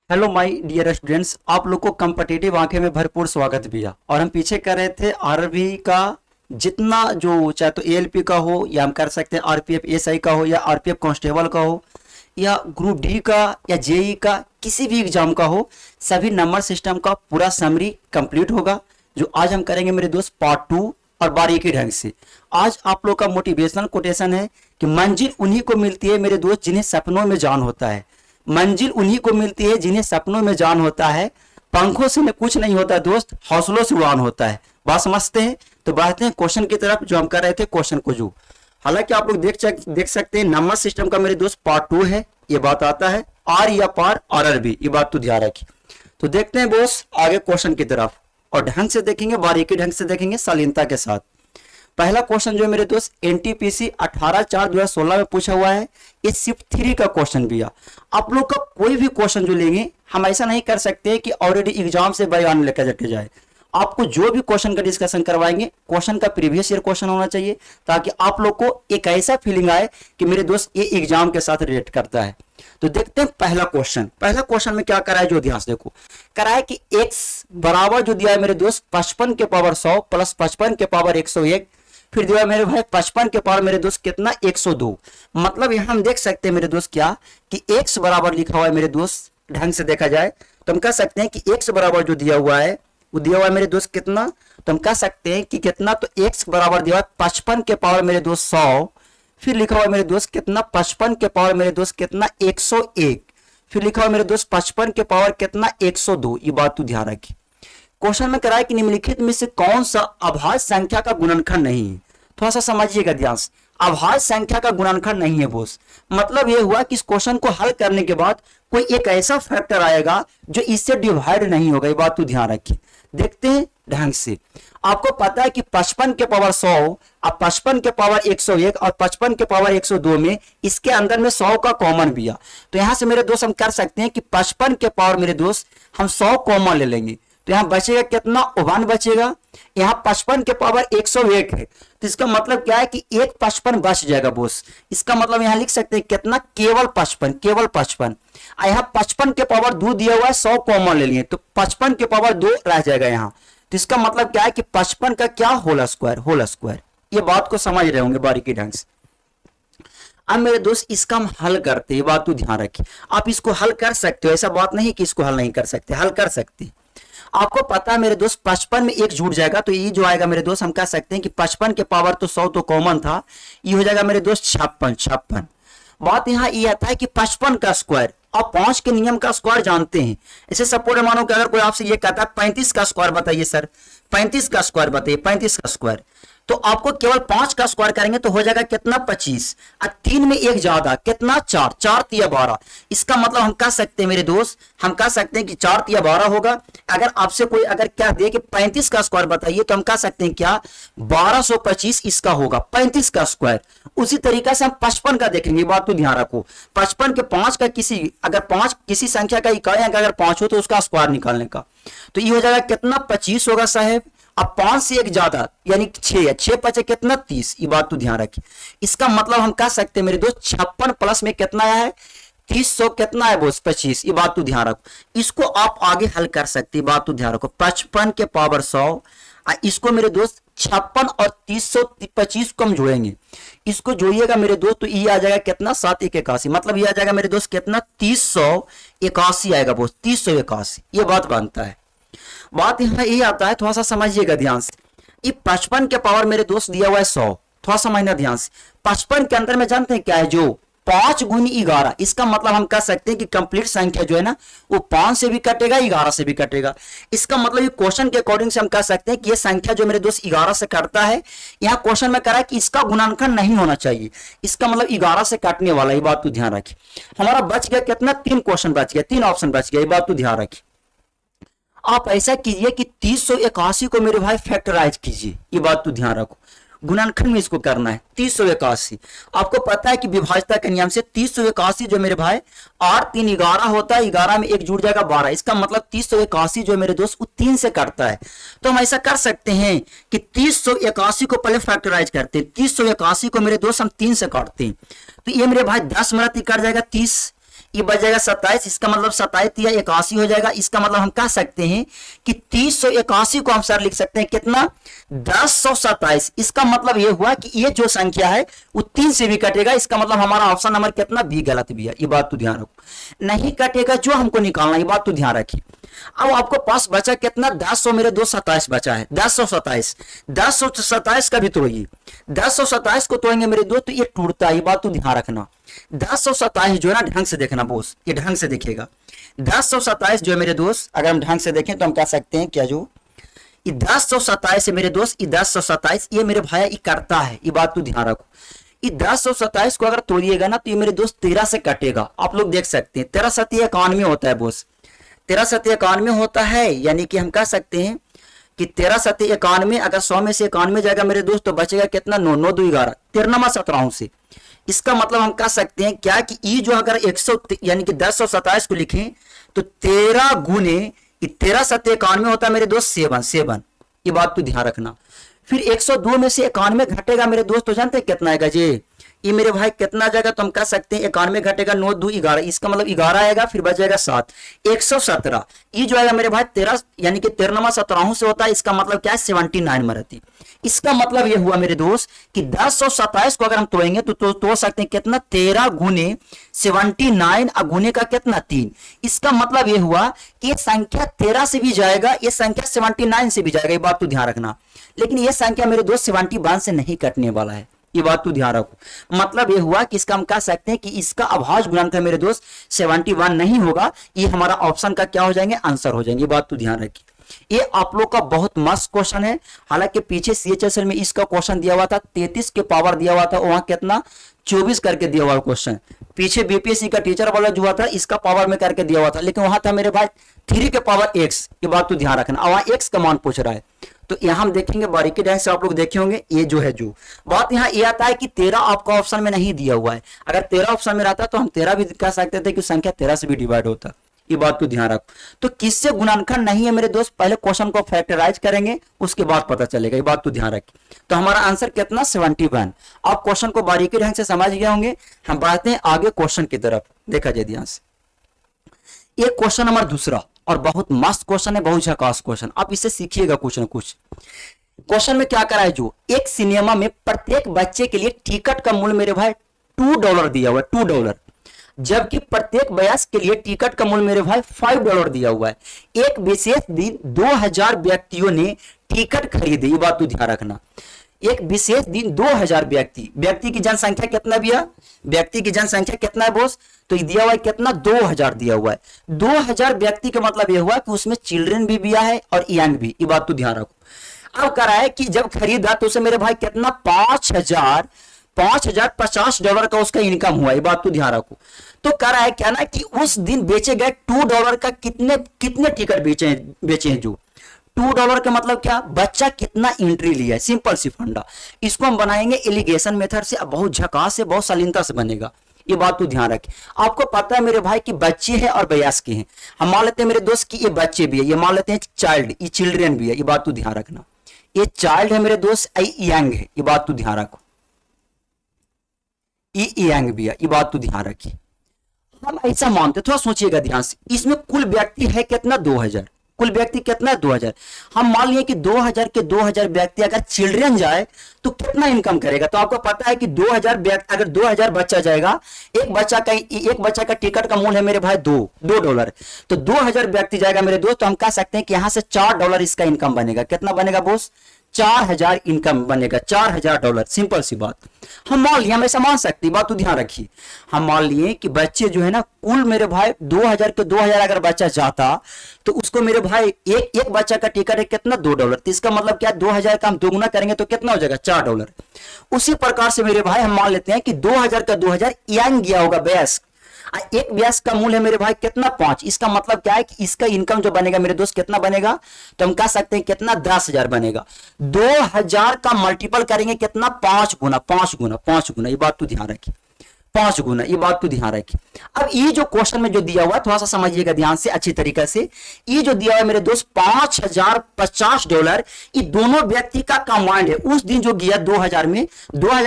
Hello my dear students, आप लोग को कम्पिटिटिव आंखें में भरपूर स्वागत भैया। और हम पीछे कर रहे थे आरआरबी का जितना जो चाहे तो एएलपी का हो या हम कर सकते हैं आरपीएफ एसआई का हो या आरपीएफ कांस्टेबल का हो या ग्रुप डी का या जेई का किसी भी एग्जाम का हो, सभी नंबर सिस्टम का पूरा समरी कंप्लीट होगा। जो आज हम करेंगे मेरे दोस्त पार्ट 2 और बारीकी ढंग से। आज आप लोग का मोटिवेशनल कोटेशन है कि मंजिल उन्हीं को मिलती है मेरे दोस्त जिन्हें सपनों में जान होता है। मंजिल उन्हीं को मिलती है जिन्हें सपनों में जान होता है। पंखों से कुछ नहीं होता दोस्त, हौसलों से उड़ान होता है। बात समझते हैं? तो बढ़ते हैं क्वेश्चन की तरफ जो हम कर रहे थे क्वेश्चन को। जो हालांकि आप लोग देख सकते हैं नंबर सिस्टम का मेरे दोस्त पार्ट 2 है। ये बात आता है आर या पार आरआरबी, ये बात तो ध्यान रखिए। तो देखते हैं बोस आगे क्वेश्चन की तरफ और ढंग से देखेंगे, बारीकी ढंग से देखेंगे, शालीनता के साथ। पहला क्वेश्चन जो है मेरे दोस्त एनटीपीसी 18/4/2016 में पूछा हुआ है। ये शिफ्ट 3 का क्वेश्चन भी है। आप लोग का कोई भी क्वेश्चन जो लेंगे, हम ऐसा नहीं कर सकते कि ऑलरेडी एग्जाम से बयान लेकर जाके जाए। आपको जो भी क्वेश्चन का डिस्कशन करवाएंगे, क्वेश्चन का प्रीवियस ईयर क्वेश्चन होना चाहिए, ताकि आप लोग को एक ऐसा फीलिंग आए कि मेरे दोस्त ये एग्जाम के साथ रिलेट करता है। तो देखते हैं पहला क्वेश्चन में क्या करा है। जो ध्यान से देखो, करा है कि x बराबर जो दिया है मेरे दोस्त 55 के पावर 100 प्लस 55 के पावर 101, फिर दिया मेरे भाई 55 के पावर मेरे दोस्त कितना 102। मतलब यहां हम देख सकते हैं मेरे दोस्त क्या कि x बराबर लिखा हुआ है मेरे दोस्त। ढंग से देखा जाए तो हम कह सकते हैं कि x बराबर जो दिया हुआ है वो दिया हुआ है मेरे दोस्त कितना, तो हम कह सकते हैं कि कितना, तो x बराबर दिया हुआ है 55 के पावर मेरे दोस्त 100, फिर लिखा हुआ मेरे दोस्त कितना 55 के पावर मेरे दोस्त कितना 101, फिर लिखा हुआ मेरे दोस्त 55 के पावर कितना 102। ये बात तू ध्यान रखी। क्वेश्चन में कराया कि निम्नलिखित में से कौन सा अभाज्य संख्या का गुणनखंड नहीं है। थोड़ा सा समझिएगा ध्यान से, अभाज्य संख्या का गुणनखंड नहीं है बोस। मतलब यह हुआ कि इस क्वेश्चन को हल करने के बाद कोई एक ऐसा फैक्टर आएगा जो इससे डिवाइड नहीं होगा। ये बात तू ध्यान रखिए। देखते हैं ढंग से। आपको पता है कि 55 के पावर 100 और 55 के पावर 101 और 55 के पावर 102 में इसके अंदर में 100 का कॉमन भी है। तो यहां से मेरे दोस्त हम कर सकते हैं कि 55 के पावर मेरे दोस्त हम 100 कॉमन ले लेंगे, तो यहां बचेगा कितना 1 बचेगा। यहां 55 के पावर 101 है, तो इसका मतलब क्या है कि एक 55 बच जाएगा बोस। इसका मतलब यहां लिख सकते हैं कितना, केवल 55। यहां 55 के पावर 2 दिया हुआ है, 100 कॉमन ले लिए, तो 55 के पावर 2 रह जाएगा यहां। तो इसका मतलब क्या है कि 55 का क्या होल स्क्वायर। ये बात को समझ रहे होंगे बारीकी ढंग से। अब मेरे दोस्त इसका हम हल करते हैं, ये बात तो ध्यान रखिए। आप इसको हल कर सकते हो, ऐसा बात नहीं कि इसको हल नहीं कर सकते, हल कर सकते। आपको पता है मेरे दोस्त 55 में एक जुड़ जाएगा, तो ये जो आएगा मेरे दोस्त हम कह सकते हैं कि 55 के पावर तो 100 तो कॉमन था, ये हो जाएगा मेरे दोस्त 56। बात यहाँ ये आता है कि 55 का स्क्वायर, आप 5 के नियम का स्क्वायर जानते हैं। ऐसे सपोर्ट मानो कि अगर कोई आपसे ये कहता है 35 का स्क्वायर बताइए सर, 35 का स्क्वायर बताइए, 35 का स्क्वायर, तो आपको केवल 5 का स्क्वायर करेंगे तो हो जाएगा कितना 25, और 3 में एक ज्यादा कितना 4, 4 तिया 12। इसका मतलब हम कह सकते हैं मेरे दोस्त, हम कह सकते हैं कि 4 तिया 12 होगा। अगर आपसे कोई अगर क्या दे कि 35 का स्क्वायर बताइए, तो हम कह सकते हैं क्या 1225 इसका होगा 35 का स्क्वायर। उसी तरीके से हम 55 का देखेंगे, बात तो ध्यान रखो। 55 के 5 का अगर 5 किसी संख्या का इकाई अगर 5 हो तो उसका स्क्वायर निकालने का, तो ये हो जाएगा कितना 25 होगा साहेब। अब 5 से एक ज्यादा यानी 6 है, 6 बचे कितना 30। ये बात तो ध्यान रखिए। इसका मतलब हम कह सकते हैं मेरे दोस्त 56 प्लस में कितना आया है 30 कितना है बोस 25। ये बात तो ध्यान रखो। इसको आप आगे हल कर सकते हैं, बात तो ध्यान रखो। 55 के पावर 100, इसको मेरे दोस्त 56 और 325 को हम जोड़ेंगे, इसको जोड़िएगा मेरे दोस्त, तो ये आ जाएगा कितना 7 मतलब ये आ जाएगा मेरे दोस्त कितना 381 आएगा बोस, 381। ये बात बनता है। बात यहाँ ये आता है, थोड़ा सा समझिएगा ध्यान से। ये 55 के पावर मेरे दोस्त दिया हुआ है 100, थोड़ा समझना ध्यान से। 55 के अंदर में जानते हैं क्या है, जो 5 गुनी 11। इसका मतलब हम कह सकते हैं कि कंप्लीट संख्या जो है ना वो 5 से भी कटेगा 11 से भी कटेगा। इसका मतलब ये क्वेश्चन के अकॉर्डिंग से हम कह सकते हैं कि ये संख्या जो मेरे दोस्त 11 से कटता है। यहाँ क्वेश्चन में करा है कि इसका गुणनखंड नहीं होना चाहिए, इसका मतलब 11 से काटने वाला। ये बात तो ध्यान रखिए। हमारा बच गया कितना 3 क्वेश्चन बच गया, 3 ऑप्शन बच गया। ये बात तो ध्यान रखिए। आप ऐसा कीजिए कि 381 को मेरे भाई फैक्टराइज कीजिए, ये बात तो ध्यान रखो। गुणनखंड में इसको करना है 381। आपको पता है कि विभाज्यता के नियम से 381 जो मेरे भाई 8 3 11 होता है, 11 में एक जुड़ जाएगा 12। इसका मतलब 381 जो मेरे दोस्त वो 3 से कटता है। तो हम ऐसा कर सकते हैं कि 381 को पहले फैक्टराइज करते हैं। 381 को मेरे दोस्त हम 3 से काटते हैं, तो ये मेरे भाई 10 मिनट कट जाएगा 30, ये बचेगा 27, इसका मतलब 27 या 81 हो जाएगा। इसका मतलब हम कह सकते हैं कि 3081 को हम सर लिख सकते हैं कितना, 1027। इसका मतलब ये हुआ कि ये जो संख्या है वो 3 से भी कटेगा। इसका मतलब हमारा ऑप्शन नंबर कितना बी गलत भी है, ये बात तो ध्यान रखो। नहीं कटेगा जो हमको निकालना, ये बात तो ध्यान रखिए। अब आपको पास बचा कितना, 10 मेरे दोस्त 27 बचा है, 1027। 1027 का भी तोड़िए, 1027 को तोड़ेंगे मेरे दोस्त तो ये टूटता है, ये बात तो ध्यान रखना। 1027 जो है ना, ढंग से देखना बोस, ये ढंग से दिखेगा। 1027 जो है मेरे दोस्त, अगर हम ढंग से देखें तो हम कह सकते हैं क्या, जो ये 1027 है मेरे दोस्त, ये 1027 ये मेरे भाई ये करता है, ये बात तो ध्यान रखो। ये 1027 को अगर तोड़िएगा ना तो ये मेरे दोस्त 13 से कटेगा। आप लोग देख सकते हैं 13 7 91 होता है बोस, 13 7 91 होता है। यानी कि हम कह सकते हैं कि 13 7 91, अगर 100 में से 91 जाएगा मेरे दोस्त तो बचेगा कितना, 9 9 2 11, 13 17 से। इसका मतलब हम कह सकते हैं क्या कि ई जो अगर 100 यानी कि 1027 को लिखें तो 13 गुने 13 7 91 होता है मेरे दोस्त 7, ये बात तो ध्यान रखना। फिर 102 में से 91 घटेगा मेरे दोस्त, तो जानते हैं कितना आएगा जी, ये मेरे भाई कितना जाएगा, तो हम कह सकते हैं 91 घटेगा 9 2 11, इसका मतलब 11 आएगा, फिर बचेगा 7, 117। ये जो आएगा मेरे भाई 13 यानी कि 13 17 से होता है, इसका मतलब क्या है 79 में रहती। इसका मतलब ये हुआ मेरे दोस्त कि 1027 को अगर हम तोड़ेंगे तो तोड़ सकते हैं कितना, 13 गुने 79 और गुने का कितना 3। इसका मतलब ये हुआ कि ये संख्या 13 से भी जाएगा, ये संख्या 79 से भी जाएगा, ये बात तो ध्यान रखना। लेकिन ये संख्या मेरे दोस्त 71 से नहीं कटने वाला है, ये बात तो ध्यान रखो। मतलब ये हुआ कि इसका हम कह सकते हैं कि इसका अभाज्य गुणनखंड मेरे दोस्त 71 नहीं होगा। ये हमारा ऑप्शन का क्या हो जाएंगे, आंसर हो जाएंगे, ये बात तो ध्यान रखिए। ये आप लोग का बहुत मस्त क्वेश्चन है। हालांकि पीछे सीएचएसएल में इसका क्वेश्चन दिया हुआ था 33 के पावर दिया हुआ था, वहां कितना 24 करके दिया हुआ क्वेश्चन। पीछे बीपीएससी का टीचर वाला जो हुआ था इसका पावर में करके दिया हुआ था, लेकिन वहां था मेरे भाई 3 के पावर x, ये बात तो ध्यान रखना। वहां x का मान पूछ रहा है, तो यहां हम देखेंगे बारीकी ढंग से, आप लोग देखे होंगे। ये जो है जो बात यहाँ ये आता है कि 13 आपका ऑप्शन में नहीं दिया हुआ है। अगर 13 ऑप्शन में रहता तो हम 13 भी कह सकते थे कि संख्या 13 से भी डिवाइड होता, ये बात तो ध्यान रखो। तो किससे गुणनखंड नहीं है मेरे दोस्त, पहले क्वेश्चन को फैक्टराइज करेंगे उसके बाद पता चलेगा, ये बात तो ध्यान रखिए। तो हमारा आंसर कितना 71। आप क्वेश्चन को बारीकी ढंग से समझ गए होंगे। हम बढ़ते हैं आगे क्वेश्चन की तरफ। देखा जाए ध्यान से, ये क्वेश्चन नंबर दूसरा और बहुत मस्त क्वेश्चन है, बहुत झकास क्वेश्चन, आप इससे सीखिएगा कुछ ना कुछ। क्वेश्चन में क्या करा है, जो एक सिनेमा में प्रत्येक बच्चे के लिए टिकट का मूल्य मेरे भाई $2 दिया हुआ है, $2, जबकि प्रत्येक वयस्क के लिए टिकट का मूल्य मेरे भाई $5 दिया हुआ है। एक विशेष दिन 2000 व्यक्तियों ने टिकट खरीदे, ये बात तो ध्यान रखना। एक विशेष दिन 2000 व्यक्ति की जनसंख्या कितना भैया, व्यक्ति की जनसंख्या कितना है बोस, तो दिया हुआ है कितना 2000 दिया हुआ है। 2000 व्यक्ति का मतलब यह हुआ कि उसमें चिल्ड्रन भी दिया है और यंग भी, ये बात तो ध्यान रखो। अब करा है कि जब खरीदा तो उसे मेरे भाई कितना $5050 का उसका इनकम हुआ, ये बात तो ध्यान रखो। तो कह रहा है क्या ना कि उस दिन बेचे गए $2 का कितने टिकट बेचे हैं, जो $2 का मतलब क्या, बच्चा कितना एंट्री लिया है, सिंपल सी फंडा। इसको हम बनाएंगे एलिगेशन मेथड से, अब बहुत झकास से बहुत शालीनता से बनेगा, ये बात तो ध्यान रखें। आपको पता है मेरे भाई कि बच्चे हैं और वयस्क हैं। हम मान लेते हैं मेरे दोस्त कि ये बच्चे भी है, ये मान लेते हैं चाइल्ड, ये चिल्ड्रन भी है, ये बात तो ध्यान रखना। ये चाइल्ड है मेरे दोस्त, ये यंग है, ये बात तो ध्यान रखो। ये यंग भी है, ये बात तो ध्यान रखिए। हम ऐसा मानते, थोड़ा सोचिएगा ध्यान से, इसमें कुल व्यक्ति है कितना 2000, कुल व्यक्ति कितना है 2000। हम मान लिए कि 2000 के 2000 व्यक्ति अगर चिल्ड्रन जाए तो कितना इनकम करेगा, तो आपको पता है कि 2000 व्यक्ति, अगर 2000 बच्चा जाएगा, एक बच्चा का टिकट का मूल्य है मेरे भाई $2, तो 2000 व्यक्ति जाएगा मेरे दोस्त, तो हम कह सकते हैं कि यहां से $4 इसका इनकम बनेगा। कितना बनेगा बोस, 4000 इनकम बनेगा, $4000, सिंपल सी बात। हम मान लिए, हम ऐसा मान सकते, बात तो ध्यान रखिए। हम मान लिए कि बच्चे जो है ना, कुल मेरे भाई 2000 के 2000 अगर बच्चा जाता तो उसको मेरे भाई एक बच्चा का टिकट है कितना $2, तो इसका मतलब क्या, 2000 का हम दोगुना करेंगे तो कितना हो जाएगा $4। उसी प्रकार से मेरे भाई हम मान लेते हैं कि 2000 का 2000 यंग गया होगा वयस्क, एक वयस्क का मूल्य है मेरे भाई कितना 5। इसका मतलब क्या है कि इसका इनकम जो बनेगा मेरे दोस्त कितना बनेगा, तो हम कह सकते हैं कितना 10,000 बनेगा। 2000 का मल्टीपल करेंगे कितना 5 गुना, ये बात तो ध्यान रखिए। 5 गुना, ये बात को ध्यान रखिए। अब ये जो क्वेश्चन में जो दिया हुआ है थोड़ा सा समझिएगा ध्यान से अच्छी तरीके से। ये जो दिया हुआ है मेरे दोस्त $5050, ये दोनों व्यक्ति का कंबाइंड है। उस दिन जो गया 2000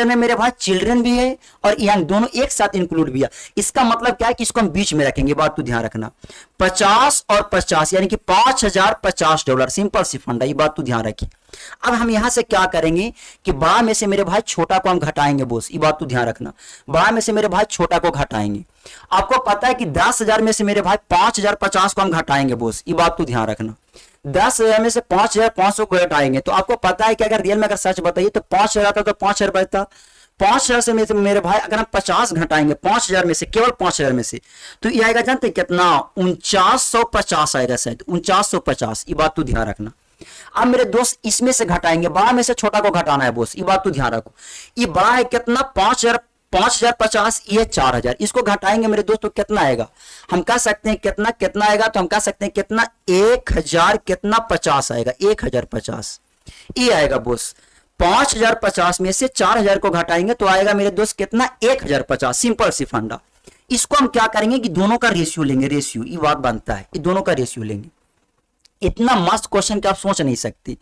में मेरे भाई चिल्ड्रन भी है और यंग दोनों एक साथ इंक्लूड भी है। इसका मतलब क्या है कि इसको हम बीच में रखेंगे, बात को ध्यान रखना। 50 और 50 यानी कि $5050, सिंपल सी फंडा, ये बात तो ध्यान रखिए। अब हम यहां से क्या करेंगे कि बड़ा में से मेरे भाई छोटा को हम घटाएंगे बोस, ये बात तो ध्यान रखना। बड़ा में से मेरे भाई छोटा को घटाएंगे। आपको पता है कि 10,000 में से मेरे भाई 5050 को हम घटाएंगे बोस, ये बात तो ध्यान रखना। 10,000 में से 5500 को घटाएंगे तो आपको पता है कि अगर रियल में अगर सच बताइए तो 5000 था तो 5000 बचता। 5000 से मेरे भाई अगर हम 50 घटाएंगे 5000 में से, केवल 5000 में से, तो ये आएगा जानते कितना, 4950 आएगा शायद, 4950, ये बात तो ध्यान रखना। अब मेरे दोस्त इसमें से घटाएंगे, बड़ा में से छोटा को घटाना है बोस, ये बात तो ध्यान रखो। ये बड़ा है कितना, 5050, ये 4000, इसको घटाएंगे मेरे दोस्त तो कितना आएगा, हम कह सकते हैं कितना आएगा, तो हम कह सकते हैं कितना, 1000 कितना 50 आएगा, 1050 ये आएगा बोस। 5050 में से 4000 को घटाएंगे तो आएगा मेरे दोस्त कितना, 1050, सिंपल सी फंडा। इसको हम क्या करेंगे कि दोनों का रेशियो लेंगे, रेशियो ये बात बनता है, ये दोनों का रेशियो लेंगे। इतना मस्त क्वेश्चन कि आप सोच नहीं सकते।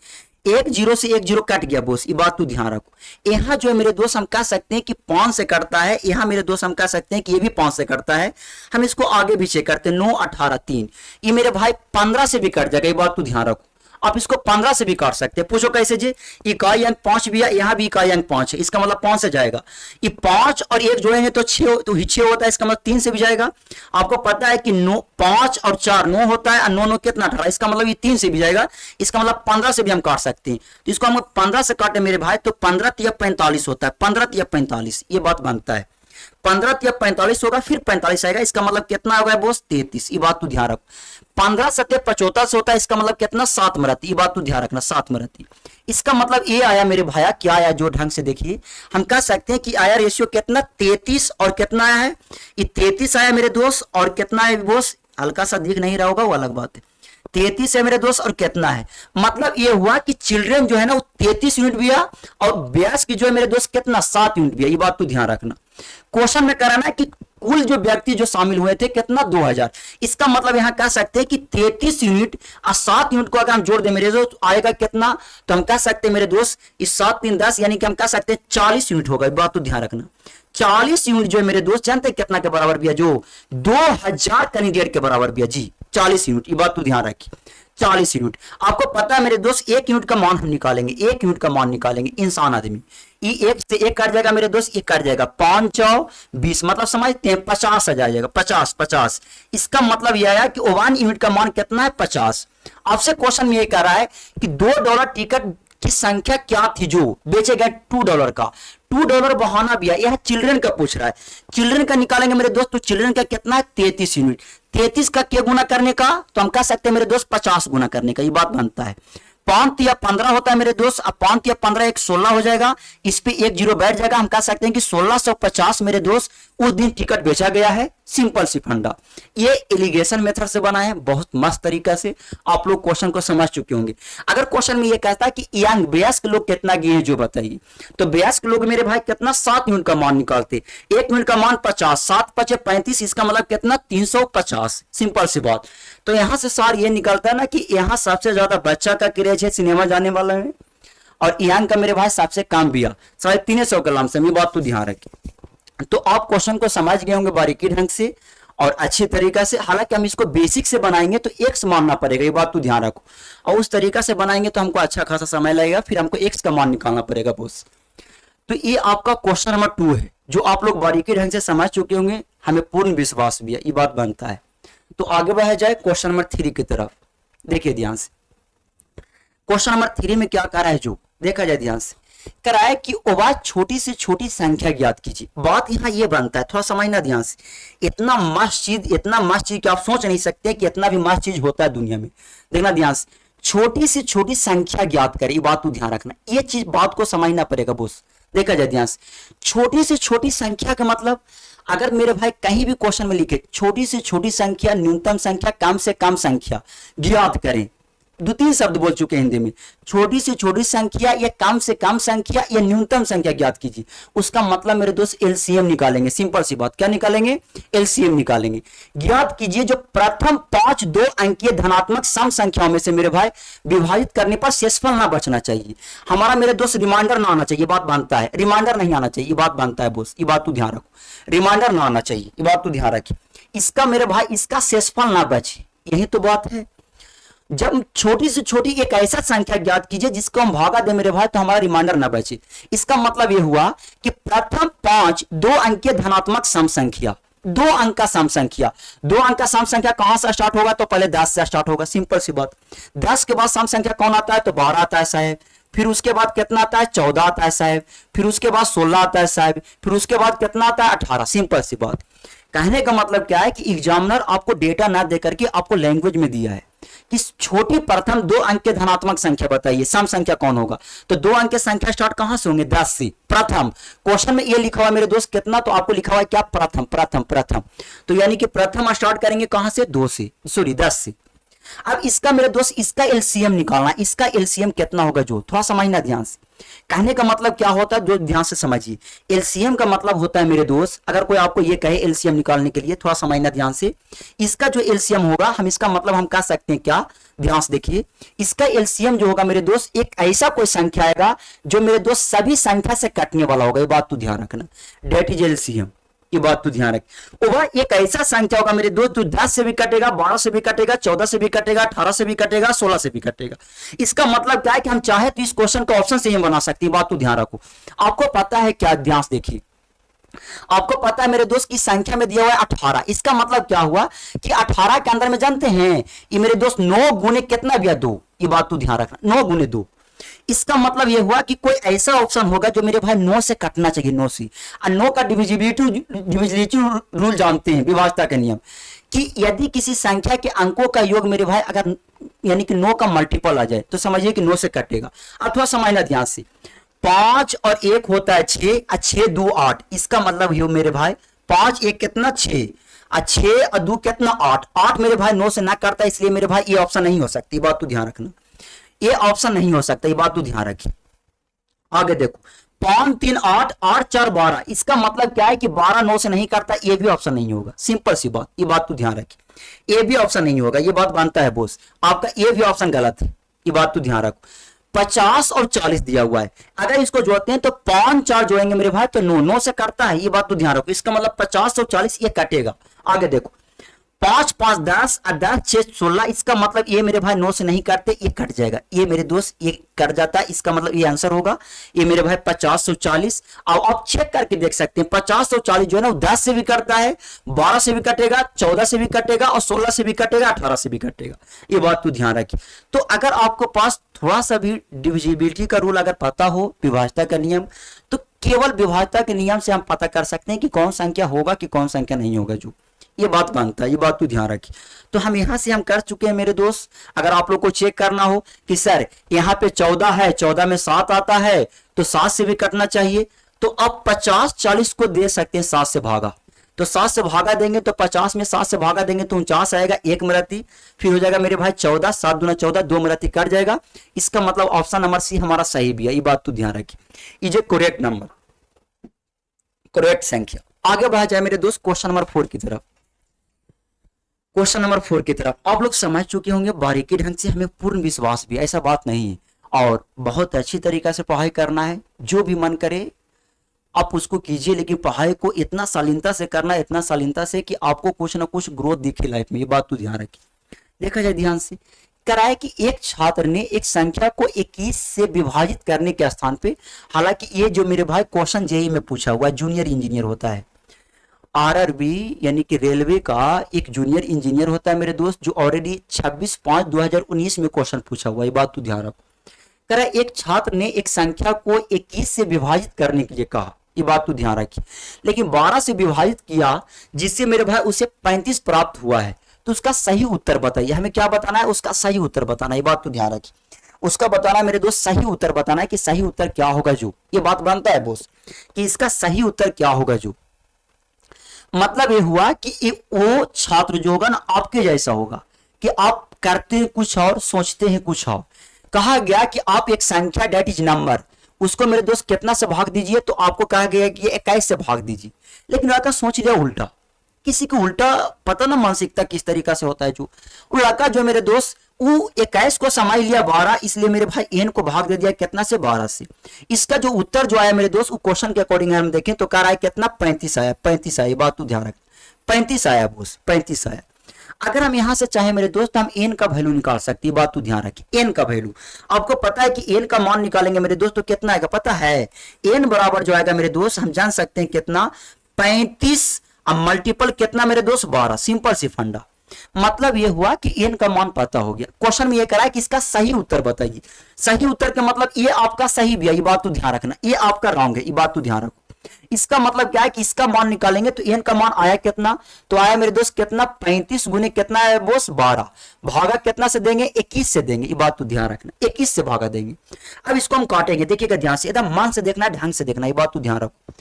एक जीरो से एक जीरो कट गया बोस, ये बात तो ध्यान रखो। यहाँ जो है मेरे दोस्त हम कह सकते हैं कि 5 से कटता है, यहाँ मेरे दोस्त हम कह सकते हैं कि ये भी 5 से कटता है। हम इसको आगे भी चेक करते हैं, 9 18 3, ये मेरे भाई 15 से भी कट जाएगा, ये बात तो ध्यान रखो। आप इसको 15 से भी काट सकते हैं, पूछो कैसे जी, इकाई अंक 5 भी है, यहाँ भी इकाई अंक 5 है, इसका मतलब 5 से जाएगा। ये 5 और 1 जोड़ेंगे तो 6 तो 6 होता है, इसका मतलब 3 से भी जाएगा। आपको पता है कि 9 5 और 4 9 होता है, और 9 9 कितना 18, इसका मतलब ये 3 से भी जाएगा, इसका मतलब 15 से भी हम काट सकते हैं। तो इसको हम 15 से काटे मेरे भाई तो 15 या 45 होता है, 15 या 45 ये बात बनता है। 15 या 45 होगा, फिर 45 आएगा, इसका मतलब कितना होगा बोस, 33, ये बात तो ध्यान रखो। 15 सत्य 75 होता है, इसका मतलब कितना, 7 मरती, ये बात तो ध्यान रखना, 7 मरती। इसका मतलब ये आया मेरे भाया, क्या आया जो ढंग से देखिए, हम कह सकते हैं कि आया रेशियो कितना, 33 और कितना आया है, ये 33 आया मेरे दोस्त, और कितना है बोस, हल्का सा दिख नहीं रहा होगा वो अलग बात है। 33 है मेरे दोस्त, और कितना है, मतलब ये हुआ कि चिल्ड्रन जो है ना वो 33 यूनिट भी है, और ब्यास की जो है मेरे दोस्त कितना, 7 यूनिट भी है, ये बात तो ध्यान रखना। क्वेश्चन में कराना है कि कुल जो व्यक्ति जो शामिल हुए थे कितना, 2000। इसका मतलब यहां कह सकते हैं कि 33 यूनिट और 7 यूनिट को अगर हम जोड़ दें मेरे दोस्त आएगा कितना, तो हम कह सकते हैं मेरे दोस्त इस 7 3 10 यानी कि हम कह सकते हैं 40 यूनिट होगा, बात तो ध्यान रखना। 40 यूनिट जो है मेरे दोस्त जानते हैं कितना के बराबर भी है, जो 2000 कैंडिडेट के बराबर भी है जी, 40 यूनिट, ये बात तो ध्यान रखिए। 40 यूनिट, आपको पता है मेरे दोस्त 1 यूनिट का मान हम निकालेंगे, 1 यूनिट का मान निकालेंगे, इंसान आदमी, ये 1 से 1 कट जाएगा मेरे दोस्त, 1 कट जाएगा, 5 4 20, मतलब समझते हैं 50 आ जाएगा, 50। इसका मतलब यह आया कि 1 यूनिट का मान कितना है, 50। आपसे क्वेश्चन में ये कह रहा है कि $2 टिकट की संख्या क्या थी जो बेचे गए $2 का, $2 बहाना भी है, यह चिल्ड्रन का पूछ रहा है। चिल्ड्रन का निकालेंगे मेरे दोस्त, तो चिल्ड्रन का कितना है, 33 यूनिट। 33 का क्या गुना करने का, तो हम कह सकते हैं मेरे दोस्त 50 गुना करने का, ये बात बनता है। 5 या 15 होता है मेरे दोस्त, अब 5 या 15 एक 16 हो जाएगा, इस पे 1 जीरो बैठ जाएगा, हम कह सकते हैं कि 1650 मेरे दोस्त उस दिन टिकट बेचा गया है, सिंपल सी फंडा। ये एलिगेशन मेथड से बना है, बहुत मस्त तरीका से आप लोग क्वेश्चन को समझ चुके होंगे। अगर क्वेश्चन में ये कहता है कि यंग वयस्क लोग कितना गए जो बताइए, तो वयस्क लोग मेरे भाई कितना, 7 यूनिट का मान निकालते, 1 यूनिट का मान 50, 7 5 35, इसका मतलब कितना, 350, सिंपल सी बात। तो यहां से सार ये निकलता है ना कि यहाँ सबसे ज्यादा बच्चा का क्रेज है सिनेमा जाने वाला है, और यंग का मेरे भाई सबसे कम भी है, 350 का लमसम, ये बात तो ध्यान रखिए। तो आप क्वेश्चन को समझ गए होंगे बारीकी ढंग से और अच्छे तरीका से। हालांकि हम इसको बेसिक से बनाएंगे तो एक्स मानना पड़ेगा, ये बात तो ध्यान रखो, और उस तरीका से बनाएंगे तो हमको अच्छा खासा समय लगेगा, फिर हमको एक्स का मान निकालना पड़ेगा बॉस। तो ये आपका क्वेश्चन नंबर 2 है, जो आप लोग बारीकी ढंग से समझ चुके होंगे, हमें पूर्ण विश्वास भी है, ये बात बनता है। तो आगे बढ़ा जाए क्वेश्चन नंबर 3 की तरफ, देखिए ध्यान से। क्वेश्चन नंबर 3 में क्या कह रहा है, जो देखा जाए ध्यान से, कराए कि ओवा छोटी से छोटी संख्या ज्ञात कीजिए। बात यहाँ ये बनता है, थोड़ा समझना ध्यान से, इतना मस्त चीज कि आप सोच नहीं सकते कि इतना भी मस्त चीज होता है दुनिया में। देखना ध्यान से, छोटी से छोटी संख्या ज्ञात करें, ये बात को ध्यान रखना, ये चीज बात को समझना पड़ेगा बोस। देखा जाए ध्यान से, छोटी से छोटी संख्या का मतलब, अगर मेरे भाई कहीं भी क्वेश्चन में लिखे छोटी से छोटी संख्या, न्यूनतम संख्या, कम से कम संख्या ज्ञात करें, दो तीन शब्द बोल चुके हैं हिंदी में। छोटी से छोटी संख्या या कम से कम संख्या या न्यूनतम संख्या ज्ञात कीजिए, उसका मतलब मेरे दोस्त एलसीएम निकालेंगे। सिंपल सी बात, क्या निकालेंगे? एलसीएम निकालेंगे। ज्ञात कीजिए जो प्रथम 5 दो अंकीय धनात्मक सम संख्याओं में से मेरे भाई विभाजित करने पर शेषफल ना बचना चाहिए। हमारा मेरे दोस्त रिमाइंडर ना आना चाहिए, बात बनता है। रिमाइंडर नहीं आना चाहिए, ये बात बनता है बोस, ये बात तू ध्यान रखो। रिमाइंडर ना आना चाहिए, ये बात तू ध्यान रखिए। इसका मेरे भाई इसका शेषफल ना बचे, यही तो बात है। जब छोटी से छोटी एक ऐसा संख्या ज्ञात कीजिए जिसको हम भागा दे मेरे भाई तो हमारा रिमाइंडर ना बचे। इसका मतलब यह हुआ कि प्रथम 5 दो अंकीय धनात्मक सम संख्या, 2 अंक का सम संख्या, 2 अंक का सम संख्या कहां से स्टार्ट होगा? तो पहले 10 से स्टार्ट होगा, सिंपल सी बात। 10 के बाद सम संख्या कौन आता है? तो 12 आता है साहब। फिर उसके बाद कितना आता है? 14 आता है साहब। फिर उसके बाद 16 आता है साहब। फिर उसके बाद कितना आता है? 18। सिंपल सी बात। कहने का मतलब क्या है कि एग्जामिनर आपको डेटा ना देकर के आपको लैंग्वेज में दिया है कि छोटी प्रथम 2 अंक के धनात्मक संख्या बताइए, सम संख्या कौन होगा? तो 2 अंक के संख्या स्टार्ट कहां से होंगे? 10 से। प्रथम क्वेश्चन में ये लिखा हुआ है मेरे दोस्त कितना, तो आपको लिखा हुआ है क्या? प्रथम प्रथम प्रथम। तो यानी कि प्रथम स्टार्ट करेंगे कहां से? 2 से, सॉरी 10 से। अब इसका मेरे दोस्त इसका एलसीएम निकालना, इसका एलसीएम कितना होगा? जो थोड़ा समझना ध्यान से। कहने का मतलब क्या होता है, जो ध्यान से समझिए। एलसीएम का मतलब होता है मेरे दोस्त, अगर कोई आपको ये कहे एलसीएम निकालने के लिए, थोड़ा समझना ध्यान से। इसका जो एलसीएम होगा, हम इसका मतलब हम कह सकते हैं क्या? ध्यान से देखिए। इसका एलसीएम जो होगा मेरे दोस्त, एक ऐसा कोई संख्या आएगा जो मेरे दोस्त सभी संख्या से कटने वाला होगा। ये बात तो ध्यान रखना, डेट इज एलसीएम, ये बात तो ध्यान रख। वह एक ऐसा संख्या होगा मेरे दोस्त जो 10 से भी कटेगा, 12 से भी कटेगा, 14 से भी कटेगा, 18 से भी कटेगा, 16 से भी कटेगा। इसका मतलब क्या है कि हम चाहे तो इस क्वेश्चन का ऑप्शन से ही बना सकते हैं, बात तो ध्यान रखो। आपको पता है क्या? ध्यान से देखिए। आपको पता है मेरे दोस्त की संख्या में दिया हुआ है 18। इसका मतलब क्या हुआ कि 18 के अंदर में जानते हैं ये मेरे दोस्त 9 गुने कितना भी 2, ये बात तो ध्यान रखना, 9 गुने 2। इसका मतलब यह हुआ कि कोई ऐसा ऑप्शन होगा जो मेरे भाई 9 से कटना चाहिए, 9 से। और 9 का डिविजिबिलिटी रूल जानते हैं, विभाज्यता का नियम, कि यदि किसी संख्या के अंकों का योग मेरे भाई अगर यानी कि 9 का मल्टीपल आ जाए तो समझिए कि 9 से कटेगा। अथवा समझना ध्यान से, 5 और 1 होता है 6 और 6 2 8। इसका मतलब ये मेरे भाई 5 1 कितना 6 और 6 और 2 कितना 8। 8 मेरे भाई 9 से ना करता, इसलिए मेरे भाई ये ऑप्शन नहीं हो सकती, बात तो ध्यान रखना। ये ऑप्शन नहीं हो सकता, ये बात तो ध्यान रखिए। आगे देखो, 5 3 8 8 4 12। इसका मतलब क्या है कि 12 9 से नहीं करता, ये भी ऑप्शन नहीं होगा, सिंपल सी बात, ये बात तो ध्यान रखिए। ये भी ऑप्शन नहीं होगा, ये बात बनता है बोस, आपका ये भी ऑप्शन गलत है, ये बात तो ध्यान रखो। 50 और 40 दिया हुआ है, अगर इसको जोड़ते हैं तो 5 4 जोड़ेंगे मेरे भाई तो 9 9 से करता है, ये बात तो ध्यान रखो। इसका मतलब 50 और 40 ये कटेगा। आगे देखो, 5 5 10 और 10 6 16। इसका मतलब ये मेरे भाई 9 से नहीं करते, ये कट जाएगा, ये मेरे दोस्त ये कट जाता है। इसका मतलब ये आंसर होगा ये मेरे भाई 50 और 40। अब आप चेक करके देख सकते हैं 50 और 40 जो है ना 10 से भी करता है, 12 से भी कटेगा, 14 से भी कटेगा और 16 से भी कटेगा, 18 से भी कटेगा, ये बात तो ध्यान रखिए। तो अगर आपको पास थोड़ा सा भी डिविजिबिलिटी का रूल अगर पता हो, विभाज्यता का नियम, तो केवल विभाज्यता के नियम से हम पता कर सकते हैं कि कौन संख्या होगा कि कौन संख्या नहीं होगा, जो ये बात बनता है, ये बात तो ध्यान रखिए। तो हम यहां से हम कर चुके हैं मेरे दोस्त। अगर आप लोग को चेक करना हो कि सर यहाँ पे 14 है, 14 में 7 आता है तो 7 से भी कटना चाहिए, तो अब 50 40 को दे सकते हैं 7 से भागा, तो 7 से भागा देंगे तो 50 में 7 से भागा देंगे तो 49 आएगा, 1 मरती, फिर हो जाएगा मेरे भाई 14, 7 दूना 14, 2 मरती कट जाएगा। इसका मतलब ऑप्शन नंबर सी हमारा सही भी है, ये बात तो ध्यान रखिए। Is A correct number, correct संख्या। आगे बढ़ा जाए मेरे दोस्त क्वेश्चन नंबर 4 की तरफ। क्वेश्चन नंबर 4 की तरफ आप लोग समझ चुके होंगे बारीकी ढंग से, हमें पूर्ण विश्वास भी, ऐसा बात नहीं है, और बहुत अच्छी तरीका से पढ़ाई करना है। जो भी मन करे आप उसको कीजिए, लेकिन पढ़ाई को इतना शालीनता से करना, इतना शालीनता से कि आपको कुछ ना कुछ ग्रोथ दिखे लाइफ में, ये बात तो ध्यान रखिए। देखा जाए ध्यान से, कराया कि एक छात्र ने एक संख्या को 21 से विभाजित करने के स्थान पे, हालांकि ये जो मेरे भाई क्वेश्चन जेईई में पूछा हुआ है, जूनियर इंजीनियर होता है, आरआरबी यानी कि रेलवे का एक जूनियर इंजीनियर होता है मेरे दोस्त, जो ऑलरेडी 26/5/2019 में क्वेश्चन पूछा हुआ है, ये बात तो ध्यान रखो। कह रहा एक छात्र ने एक संख्या को 21 से विभाजित करने के लिए कहा, ये बात तो ध्यान रखिए, लेकिन 12 से विभाजित किया जिससे मेरे भाई उसे 35 प्राप्त हुआ है, तो उसका सही उत्तर बताइए। हमें क्या बताना है? उसका सही उत्तर बताना है, ये बात तो ध्यान रखिए। उसका बताना मेरे दोस्त सही उत्तर बताना है कि सही उत्तर क्या होगा, जो ये बात बनता है बोस कि इसका सही उत्तर क्या होगा। जो मतलब ये हुआ कि वो छात्र जो होगा ना आपके जैसा होगा, कि आप करते हैं कुछ और, सोचते हैं कुछ और। कहा गया कि आप एक संख्या डेट इज नंबर, उसको मेरे दोस्त कितना से भाग दीजिए, तो आपको कहा गया कि 21 से भाग दीजिए। लेकिन लड़का सोच लिया उल्टा, किसी को उल्टा पता ना मानसिकता किस तरीका से होता है। जो वो लड़का जो मेरे दोस्त वो 21 को समाई लिया 12, इसलिए मेरे भाई एन को भाग दे दिया कितना से, 12 से। इसका जो उत्तर जो आया मेरे दोस्त वो क्वेश्चन के अकॉर्डिंग हम देखें तो कह रहा है कितना, 35 आया। 35 आया, बात तू ध्यान रख, 35 आया बोस, 35 आया। अगर हम यहां से चाहे मेरे दोस्त हम एन का वैल्यू निकाल सकते हैं, बात तू ध्यान रखिए, एन का वैल्यू। आपको पता है कि एन का मान निकालेंगे मेरे दोस्त तो कितना आएगा पता है, एन बराबर जो आएगा मेरे दोस्त हम जान सकते हैं कितना, 35 अब मल्टीपल कितना मेरे दोस्त, 12। सिंपल सी फंडा। मतलब ये हुआ कि एन का मान पता हो गया। क्वेश्चन में ये करा है कि इसका सही उत्तर बताइए। सही उत्तर का मतलब ये आपका सही भी है, ये बात तो ध्यान रखना, ये आपका रॉन्ग है, ये बात तो ध्यान रखो। इसका मतलब क्या है कि इसका मान निकालेंगे तो एन का मान आया कितना, तो आया मेरे दोस्त कितना, 35 गुने कितना है बोस, 12। भागा कितना से देंगे, 21 से देंगे, ये बात तो ध्यान रखना, 21 से भागा देंगे। अब इसको हम काटेंगे, देखिएगा ध्यान से, एकदम मन से देखना है, ढंग से देखना, ये बात तो ध्यान रखो।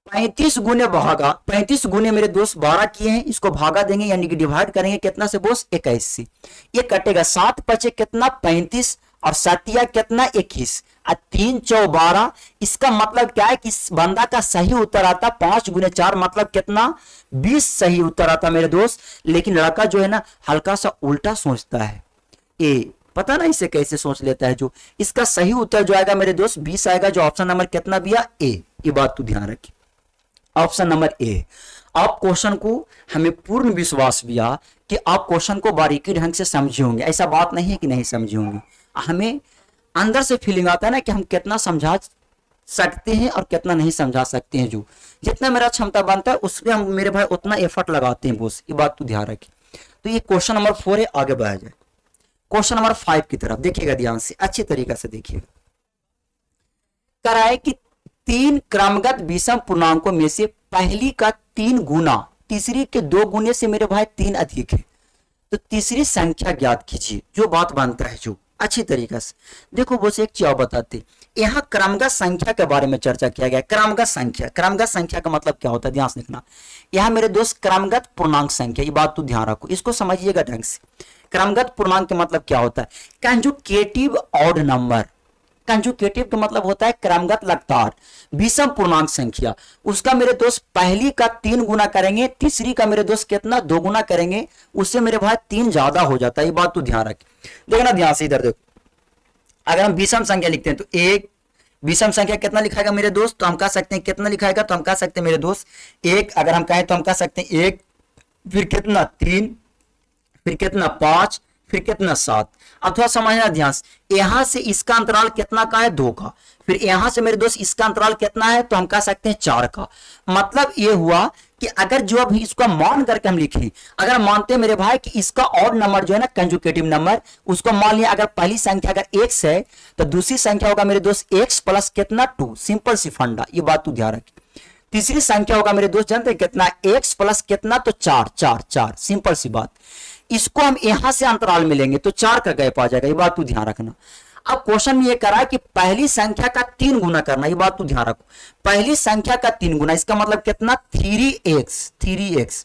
35 गुने भागा, 35 गुने मेरे दोस्त 12 किए हैं, इसको भागा देंगे यानी कि डिवाइड करेंगे कितना से बोस, 21 से। ये कटेगा, 7 बचे कितना, 35 और 7 कितना, 21 और 3 4 12। इसका मतलब क्या है कि इस बंदा का सही उत्तर आता 5 गुने 4 मतलब कितना, 20 सही उत्तर आता मेरे दोस्त। लेकिन लड़का जो है ना हल्का सा उल्टा सोचता है, ए पता ना इसे कैसे सोच लेता है। जो इसका सही उत्तर जो आएगा मेरे दोस्त 20 आएगा, जो ऑप्शन नंबर कितना दिया, ए। ये बात तू ध्यान रखिए, ऑप्शन नंबर ए। आप क्वेश्चन को हमें पूर्ण विश्वास दिया कि आप क्वेश्चन को बारीकी ढंग से समझे होंगे, ऐसा बात नहीं है कि नहीं समझे होंगे। हमें अंदर से फीलिंग आता है ना कि हम कितना समझा सकते हैं और कितना नहीं समझा सकते हैं। जो जितना मेरा क्षमता बनता है उसमें हम मेरे भाई उतना एफर्ट लगाते हैं बोस, ये बात तू ध्यान रखिए। तो ये क्वेश्चन नंबर 4 है, आगे बढ़ा जाए क्वेश्चन नंबर 5 की तरफ। देखिएगा ध्यान से, अच्छी तरीके से देखिएगा। कराए कि 3 क्रमगत विषम पूर्णांकों में से पहली का 3 गुना तीसरी के 2 गुने से मेरे भाई 3 अधिक है, तो तीसरी संख्या ज्ञात कीजिए। जो बात बनता है जो अच्छी तरीके से देखो बस, एक चीज बताते, यहाँ क्रमगत संख्या के बारे में चर्चा किया गया। क्रमगत संख्या, क्रमगत संख्या का मतलब क्या होता है ध्यान से देखना। यहाँ मेरे दोस्त क्रमगत पूर्णांक संख्या, ये बात तो ध्यान रखो, इसको समझिएगा ढंग से। क्रमगत पूर्णांक का मतलब क्या होता है, कंजुगेटिव ऑड नंबर। कंजुगेटिव का मतलब होता है क्रमगत लगातार विषम पूर्णांक संख्या। उसका मेरे दोस्त पहली का 3 गुना करेंगे, तीसरी का मेरे दोस्त कितना, 2 गुना करेंगे, उससे मेरे भाई 3 ज्यादा हो जाता है। ये बात तो ध्यान रखें, देखना ध्यान से, इधर देखो। अगर हम विषम संख्या लिखते हैं तो एक विषम संख्या कितना लिखाएगा मेरे दोस्त, तो हम कह सकते हैं कितना लिखाएगा, तो हम कह सकते हैं मेरे दोस्त 1। अगर हम कहें तो हम कह सकते हैं 1, फिर कितना 3, फिर कितना 5, फिर कितना 7। अब थोड़ा समझना ध्यान से, यहां से इसका अंतराल कितना का है, 2 का। फिर यहां से मेरे दोस्त इसका अंतराल कितना है, तो हम कह सकते हैं 4 का। मतलब ये हुआ कि अगर जो अभी इसको मान करके हम लिखें, अगर मानते हैं मेरे भाई कि इसका ऑड नंबर जो है ना कंजुगेटिव नंबर, उसको मान लिया अगर पहली संख्या अगर x है तो दूसरी संख्या होगा मेरे दोस्त x प्लस कितना 2। सिंपल सी फंडा, ये बात तू ध्यान रखिए। तीसरी संख्या होगा मेरे दोस्त जानते हैं कितना, x प्लस कितना, तो 4 4 4। सिंपल सी बात, इसको हम यहां से अंतराल मिलेंगे तो 4 का गैप आ जाएगा, ये बात तू ध्यान रखना। अब क्वेश्चन में ये करा है कि पहली संख्या का 3 गुना करना, ये बात तू ध्यान रखो। पहली संख्या का 3 गुना, इसका मतलब कितना 3x।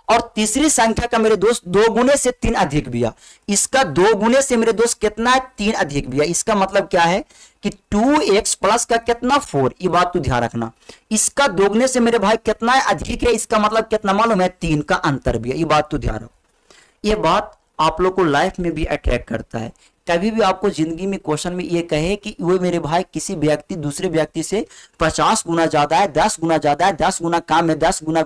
और तीसरी संख्या का मेरे दोस्त 2 गुने से 3 अधिक दिया, इसका 2 गुने से मेरे दोस्त कितना है, 3 अधिक दिया। इसका मतलब क्या है कि 2x प्लस का कितना 4, ये बात तू ध्यान रखना। इसका 2 गुने से मेरे भाई कितना है, अधिक है, इसका मतलब कितना मालूम है, 3 का अंतर भी है, ये बात तू ध्यान रखो। ये बात आप लोग को लाइफ में भी अट्रैक्ट करता है। कभी भी आपको जिंदगी में क्वेश्चन में ये कहे कि वो मेरे भाई किसी व्यक्ति दूसरे व्यक्ति से 50 गुना ज्यादा है, 10 गुना ज्यादा है, 10 गुना कम है, 10 गुना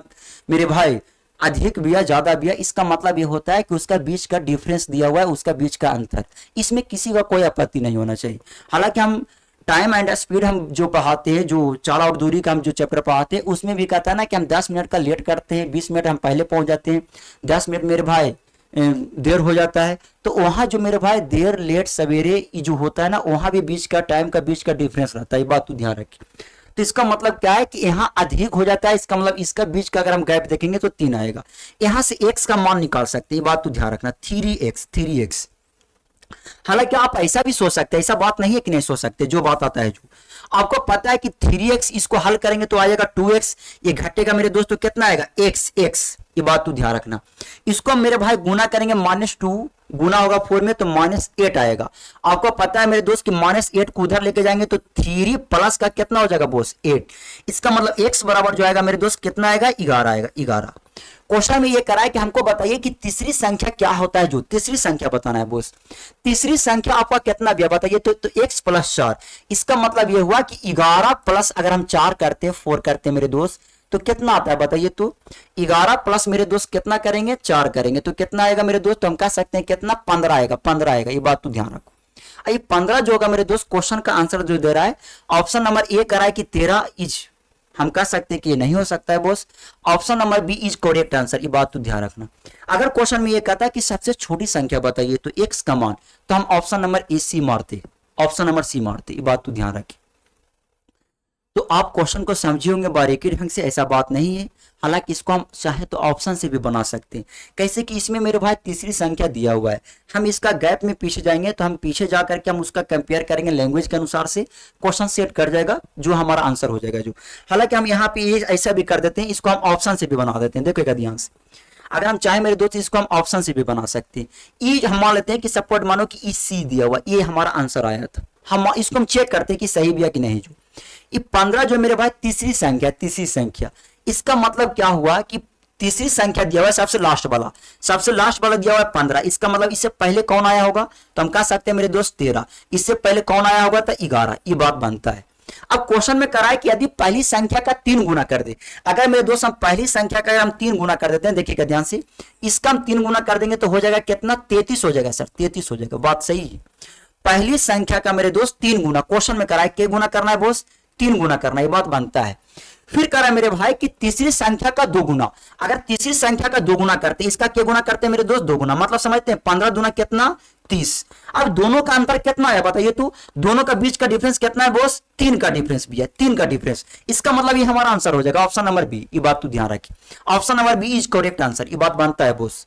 मेरे भाई अधिक भी है, ज्यादा भी है, इसका मतलब ये होता है कि उसका बीच का डिफरेंस दिया हुआ है, उसका बीच का अंतर। इसमें किसी का कोई आपत्ति नहीं होना चाहिए। हालांकि हम टाइम एंड स्पीड हम जो पढ़ाते हैं, जो चाल और दूरी का हम जो चैप्टर पढ़ाते हैं, उसमें भी कहता है ना कि हम 10 मिनट का लेट करते हैं, 20 मिनट हम पहले पहुंच जाते हैं, 10 मिनट मेरे भाई देर हो जाता है। तो वहां जो मेरे भाई देर लेट सवेरे जो होता है ना, वहां भी बीच का टाइम का बीच का डिफरेंस रहता है, ये बात तो ध्यान रखिए। तो इसका मतलब क्या है कि यहाँ अधिक हो जाता है, इसका मतलब इसका बीच का अगर हम गैप देखेंगे तो 3 आएगा। यहां से x का मान निकाल सकते हैं, ये बात तो ध्यान रखना, 3x। हालांकि आप ऐसा भी सोच सकते हैं, ऐसा बात नहीं है कि नहीं सोच सकते, जो बात आता है जो आपको पता है कि 3x इसको हल करेंगे तो आएगा 2x, ये घटेगा मेरे दोस्तों कितना आएगा x, ये बात तो ध्यान रखना। इसको मेरे भाई गुना करेंगे -2 गुना होगा 4 में तो -8 आएगा। आपको पता है मेरे दोस्त कि -8 को उधर लेके जाएंगे तो 3 प्लस का कितना हो जाएगा बॉस 8। इसका मतलब x बराबर जो आएगा मेरे दोस्त कितना आएगा 11 आएगा 11। क्वेश्चन में ये करा है कि हमको बताइए कि तीसरी संख्या क्या होता है, जो तीसरी संख्या बताना है बॉस। तीसरी संख्या आपका कितना दिया बताइए, तो x प्लस 4। इसका मतलब ये हुआ कि 11 प्लस अगर हम 4 करते 4 करते मेरे दोस्त तो कितना आता है बताइए, तो 11 प्लस मेरे दोस्त कितना करेंगे 4 करेंगे तो कितना आएगा मेरे दोस्त, तो हम कह सकते हैं कितना 15 आएगा 15 आएगा। ये बात तो ध्यान रखो। ये 15 जो होगा मेरे दोस्त क्वेश्चन का आंसर जो दे रहा है ऑप्शन नंबर ए करा है कि 13 इज, हम कह सकते हैं कि ये नहीं हो सकता है boss. Option number B is correct answer. ये बात तो ध्यान रखना। अगर क्वेश्चन में ये कहता है कि सबसे छोटी संख्या बताइए तो x का मान, तो हम ऑप्शन नंबर ए सी मारते, ऑप्शन नंबर सी मारते। ये बात तो ध्यान रखिए। तो आप क्वेश्चन को समझे होंगे बारीकी ढंग से, ऐसा बात नहीं है। हालांकि इसको हम चाहे तो ऑप्शन से भी बना सकते हैं। कैसे कि इसमें मेरे भाई तीसरी संख्या दिया हुआ है, हम इसका गैप में पीछे जाएंगे तो हम पीछे जा करके हम उसका कंपेयर करेंगे लैंग्वेज के अनुसार से, क्वेश्चन सेट कर जाएगा जो हमारा आंसर हो जाएगा जो। हालांकि हम यहाँ पे ये ऐसा भी कर देते हैं, इसको हम ऑप्शन से भी बना देते हैं। देखिएगा ध्यान से, अगर हम चाहे मेरे दोस्त इसको हम ऑप्शन से भी बना सकते हैं। ई हम मान लेते हैं कि सपोर्ट मानो कि ई सी दिया हुआ, ये हमारा आंसर आया था, हम इसको हम चेक करते हैं कि सही भी है कि नहीं। जो ये 15 जो मेरे भाई तीसरी संख्या, तीसरी संख्या, इसका मतलब क्या हुआ कि तीसरी संख्या दिया हुआ है सबसे लास्ट वाला, सबसे लास्ट वाला दिया हुआ है 15। इसका मतलब इससे पहले कौन आया होगा, तो हम कह सकते हैं मेरे दोस्त 13। इससे पहले कौन आया होगा तो 11। ये बात बनता है। अब क्वेश्चन में करा है कि यदि पहली संख्या का 3 गुना कर दे, अगर मेरे दोस्त हम पहली संख्या का हम 3 गुना कर देते हैं, देखिएगा ध्यान से, इसका हम 3 गुना कर देंगे तो हो जाएगा कितना 33 हो जाएगा सर, 33 हो जाएगा। बात सही है। पहली संख्या का मेरे दोस्त 3 गुना, क्वेश्चन में करा है क्या गुना करना है बॉस, 3 गुना करना, ये बात बनता है। फिर करा मेरे भाई कि तीसरी संख्या का 2 गुना, अगर तीसरी संख्या का 2 गुना करते इसका क्या गुना करते हैं मेरे दोस्त 2 गुना, मतलब समझते हैं 15 दूना कितना 30। अब दोनों का अंतर कितना है बताइए, तो दोनों का बीच का डिफरेंस कितना है बॉस, 3 का डिफरेंस भी है, 3 का डिफरेंस। इसका मतलब ये हमारा आंसर हो जाएगा ऑप्शन नंबर बी। ये बात तो ध्यान रखिए, option number B is correct answer. ये बात बनता है बॉस।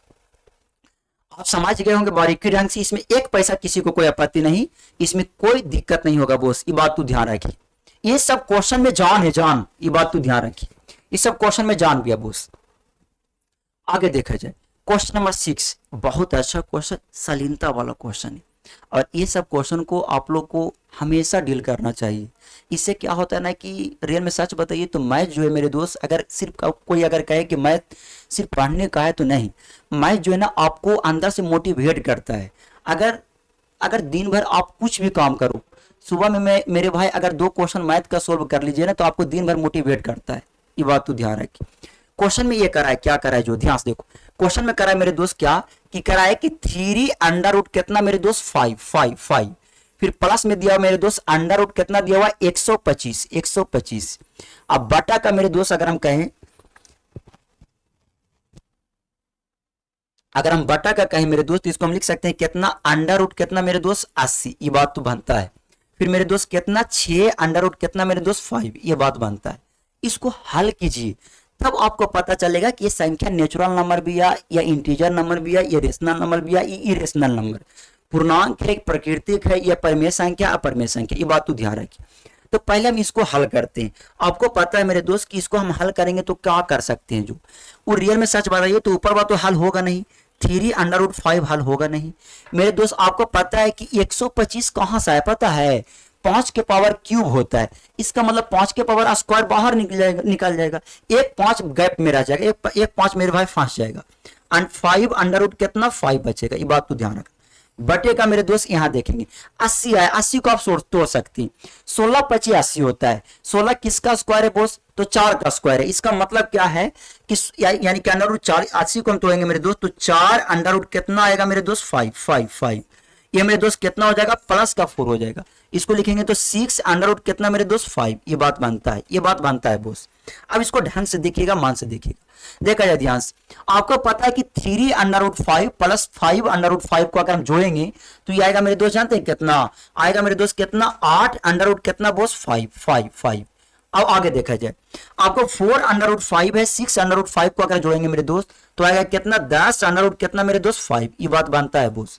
आप समझ गए होंगे बारीकी ढंग से, इसमें 1 पैसा किसी को कोई आपत्ति नहीं, इसमें कोई दिक्कत नहीं होगा बॉस। ये बात तो ध्यान रखिए। ये सब क्वेश्चन में जान है, जान, ये बात तो ध्यान रखिए। ये सब क्वेश्चन में जान भी है बॉस। आगे देखा जाए क्वेश्चन नंबर 6, बहुत अच्छा क्वेश्चन, शालीनता वाला क्वेश्चन है। और ये सब क्वेश्चन को आप लोग को हमेशा डील करना चाहिए। इससे क्या होता है ना कि रियल में सच बताइए तो मैथ जो है मेरे दोस्त, अगर सिर्फ कोई अगर कहे कि मैथ सिर्फ पढ़ने का है तो नहीं, मैथ जो है ना आपको अंदर से मोटिवेट करता है। अगर दिन भर आप कुछ भी काम करो, सुबह में मेरे भाई अगर 2 क्वेश्चन मैथ का सोल्व कर लीजिए ना तो आपको दिन भर मोटिवेट करता है। ये बात तो ध्यान रखिए। क्वेश्चन में ये करा है, क्या करा है जो, ध्यान से देखो। क्वेश्चन में करा है मेरे दोस्त क्या कि करा है कि 3 अंडर रूट कितना मेरे दोस्त 5। फिर प्लस में दिया मेरे दोस्त अंडर रूट कितना दिया हुआ 125। अब बटा का मेरे दोस्त अगर हम कहें, अगर हम बटा का कहें मेरे दोस्त, इसको हम लिख सकते हैं कितना अंडर रूट कितना मेरे दोस्त 80। ये बात तो बनता है। फिर मेरे दोस्त कितना 6 अंडर रूट कितना मेरे दोस्त 5। ये बात बनता है। इसको हल कीजिए तब आपको पता चलेगा कि ये संख्या नेचुरल नंबर भी है या इंटीजर नंबर भी है, या रेशनल नंबर भी है, या इरेशनल नंबर, पूर्णांक है, प्राकृतिक है, या परमेय संख्या अपरमेय संख्या। ये बात तो ध्यान रखिए। तो पहले हम इसको हल करते हैं। आपको पता है मेरे दोस्त कि इसको हम हल करेंगे तो क्या कर सकते हैं, जो वो रियल में सच बताइए तो ऊपर बात तो हल होगा नहीं, 3 अंडर रूट 5 हल होगा नहीं मेरे दोस्त। आपको पता है कि 125 कहां से है पता है, 5 के पावर क्यूब होता है। इसका मतलब 5 के पावर स्क्वायर बाहर निकल जाएगा, एक 5 गैप में रह जाएगा, एक 5 मेरे भाई फंस जाएगा, एंड 5 अंडर रूट कितना 5 बचेगा। ये बात तो ध्यान रखना। बटे का मेरे दोस्त यहां देखेंगे 80 है, 80 को आप तोड़ सकती, 16 25 80 होता है। 16 किसका स्क्वायर है बोस, तो 4 का स्क्वायर है। इसका मतलब क्या है कि यानी कि अंडर रूट 4, 80 को हम तोड़ेंगे मेरे दोस्त तो 4 अंडर रूट कितना आएगा मेरे दोस्त 5। ये मेरे दोस्त कितना हो जाएगा, प्लस का 4 हो जाएगा। इसको लिखेंगे तो 6 अंडर रूट कितना मेरे दोस्त 5। ये बात बनता है, ये बात बनता है बोस। अब इसको ढंग से देखिएगा, मान से देखिएगा, देखा जाए ध्यान से। आपको पता है कि 3 under root 5 plus 5 under root 5 को अगर हम जोड़ेंगे तो ये आएगा मेरे दोस्त, जानते हैं कितना आएगा मेरे दोस्त, कितना 8 अंडर रूट कितना बोस 5। अब आगे देखा जाए, आपको 4 अंडर रूट 5 है, 6 अंडर रूट 5 को अगर जोड़ेंगे मेरे दोस्त तो आएगा कितना 10 अंडर रूट कितना मेरे दोस्त 5। ये बात बनता है बोस।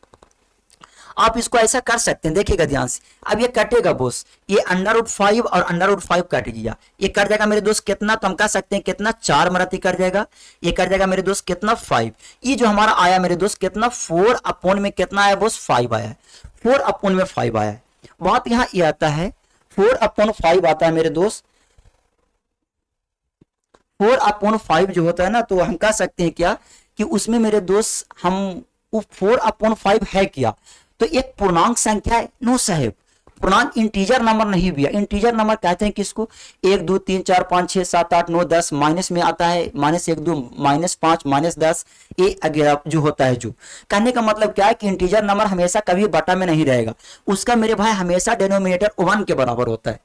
आप इसको ऐसा कर सकते हैं, देखिएगा ध्यान से। अब ये कटेगा बोस, ये √5 और √5 कट गया, ये कट जाएगा मेरे दोस्त कितना, तो हम कह सकते हैं कितना, 4 मराठी कट जाएगा, ये कट जाएगा मेरे दोस्त कितना 5। ये जो हमारा आया मेरे दोस्त कितना 4 अपॉन में कितना आया बोस 5 आया है, 4 अपॉन में 5 आया है। बात यहाँ ये आता है 4 अपॉन 5 आता है मेरे दोस्त, 4 अपॉन 5 जो होता है ना, तो हम कह सकते हैं क्या कि उसमें मेरे दोस्त हम 4 अपॉन 5 है क्या, तो एक पूर्णांक संख्या है। नो साहेब, पूर्णांक इंटीजर नंबर नहीं भैया, इंटीजर नंबर कहते हैं किसको, 1 2 3 4 5 6 7 8 9 10, माइनस में आता है -1 2 -5 -10 ये अगेरा जो होता है। जो कहने का मतलब क्या है कि इंटीजर नंबर हमेशा कभी बटा में नहीं रहेगा, उसका मेरे भाई हमेशा डिनोमिनेटर 1 के बराबर होता है।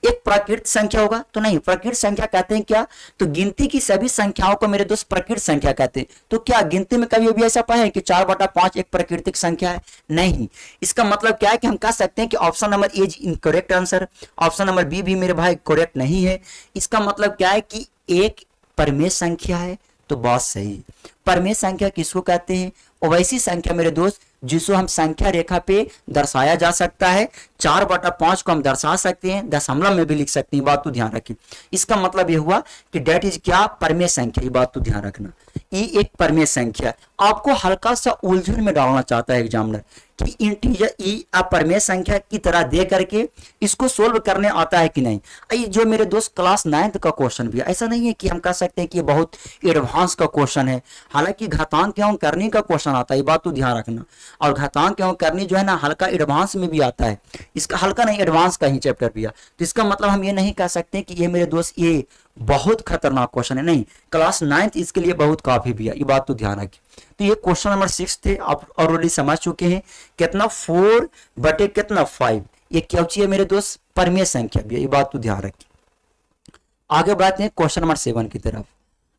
एक प्राकृत संख्या होगा तो नहीं, प्राकृत संख्या कहते हैं क्या, तो गिनती की सभी संख्याओं को मेरे दोस्त प्राकृत संख्या कहते हैं। तो क्या गिनती में कभी भी ऐसा पाए है कि 4/5 एक प्राकृतिक संख्या है, नहीं। इसका मतलब क्या है कि हम कह सकते हैं कि option number A is incorrect answer, option number B भी मेरे भाई करेक्ट नहीं है। इसका मतलब क्या है कि एक परमेय संख्या है, तो बात सही। परमेय संख्या किसको कहते हैं, और वैसी संख्या मेरे दोस्त जिसको हम संख्या रेखा पे दर्शाया जा सकता है। 4/5 को हम दर्शा सकते हैं, दशमलव में भी लिख सकते हैं, बात तो ध्यान रखिए। इसका मतलब यह हुआ कि डेट इज क्या, परमेय संख्या, ये बात तो ध्यान रखना। ये एक परमेय संख्या आपको हल्का सा उलझन में डालना चाहता है एग्जामिनर कि इंटीजर ई अपरमेय संख्या की तरह दे करके इसको सोल्व करने आता है कि नहीं। ये जो मेरे दोस्त क्लास 9th का क्वेश्चन भी है, ऐसा नहीं है कि हम कह सकते हैं कि ये बहुत एडवांस का क्वेश्चन है। हालांकि घातांक एवं करनी का क्वेश्चन आता है, ये बात तो ध्यान रखना। और घातांक एवं करनी जो है ना हल्का एडवांस में भी आता है, इसका हल्का नहीं एडवांस का ही चैप्टर भी है। तो इसका मतलब हम ये नहीं कह सकते कि ये मेरे दोस्त ये बहुत खतरनाक क्वेश्चन है, नहीं। क्लास 9th इसके लिए बहुत काफी भी है, ये बात तो ध्यान रखिए। तो ये क्वेश्चन नंबर 6 थे, आप ऑलरेडी समझ चुके हैं। कितना 4 बटे कितना 5, ये क्या है मेरे दोस्त, परमेय संख्या भी है, ये बात तो ध्यान रखिए। आगे बढ़ते हैं क्वेश्चन नंबर 7 की तरफ।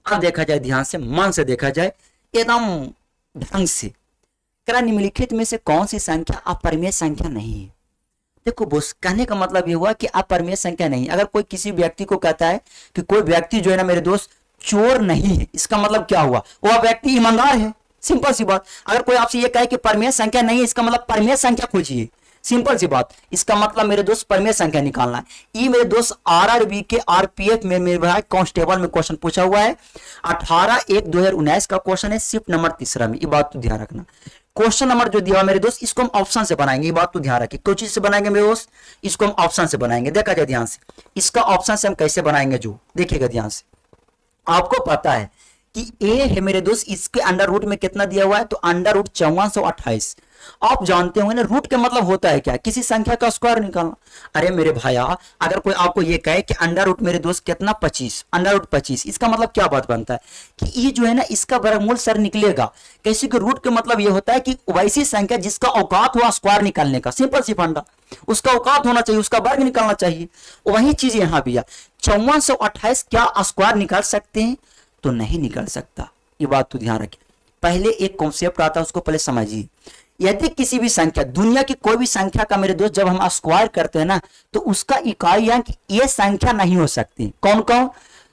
अब देखा जाए ध्यान से, मन से देखा जाए, एकदम ढंग से, निम्नलिखित में से कौन सी संख्या अपरमेय संख्या नहीं है। देखो बोस, कहने का मतलब ये हुआ कि अपरमेय संख्या नहीं। अगर कोई किसी व्यक्ति को कहता है कि कोई व्यक्ति जो है ना मेरे दोस्त चोर नहीं है, इसका मतलब क्या हुआ, वह व्यक्ति ईमानदार है, सिंपल सी बात। अगर कोई आपसे ये कहे कि परमेय संख्या नहीं है, इसका मतलब परमेय संख्या खोजिए, सिंपल सी बात। इसका मतलब मेरे दोस्त परमेय संख्या निकालना है। ये मेरे दोस्त RRB के RPF में मेरे भाई कांस्टेबल में क्वेश्चन पूछा हुआ है, 18/1/2019 का क्वेश्चन है, शिफ्ट नंबर 3 में, ये बात तो ध्यान रखना। क्वेश्चन नंबर जो दिया मेरे दोस्त, इसको हम ऑप्शन से बनाएंगे, ये बात तो ध्यान रखिए। कोई चीज से बनाएंगे मेरे दोस्त, इसको हम ऑप्शन से बनाएंगे। देखा जाए ध्यान से, इसका ऑप्शन से हम कैसे बनाएंगे, जो देखिएगा ध्यान से। आपको पता है कि ए है मेरे दोस्त, इसके अंडर रूट में कितना दिया हुआ है, तो अंडर रूट 5428। आप जानते होंगे ना रूट का मतलब होता है क्या, किसी संख्या का स्क्वायर निकालना। अरे मेरे भाया, अगर कोई आपको ये कहे कि अंडर रूट मेरे दोस्त कितना 25, अंडर रूट 25, इसका मतलब क्या बात बनता है कि ये जो है ना इसका वर्गमूल सर निकलेगा कैसे, कि रूट का मतलब ये होता है कि वैसी संख्या जिसका औकात हुआ स्क्वायर निकालने का, सिंपल सी फंडा, उसका औकात होना चाहिए, उसका वर्ग निकालना चाहिए। वही चीज यहाँ भी है। 5428 क्या स्क्वायर निकाल सकते हैं, तो नहीं निकल सकता, ये बात तो ध्यान रखिए। पहले एक कॉन्सेप्ट आता है, उसको पहले समझिए। यदि किसी भी संख्या, दुनिया की कोई भी संख्या का मेरे दोस्त जब हम स्क्वायर करते हैं ना, तो उसका इकाई अंक ये संख्या नहीं हो सकती। कौन कौन,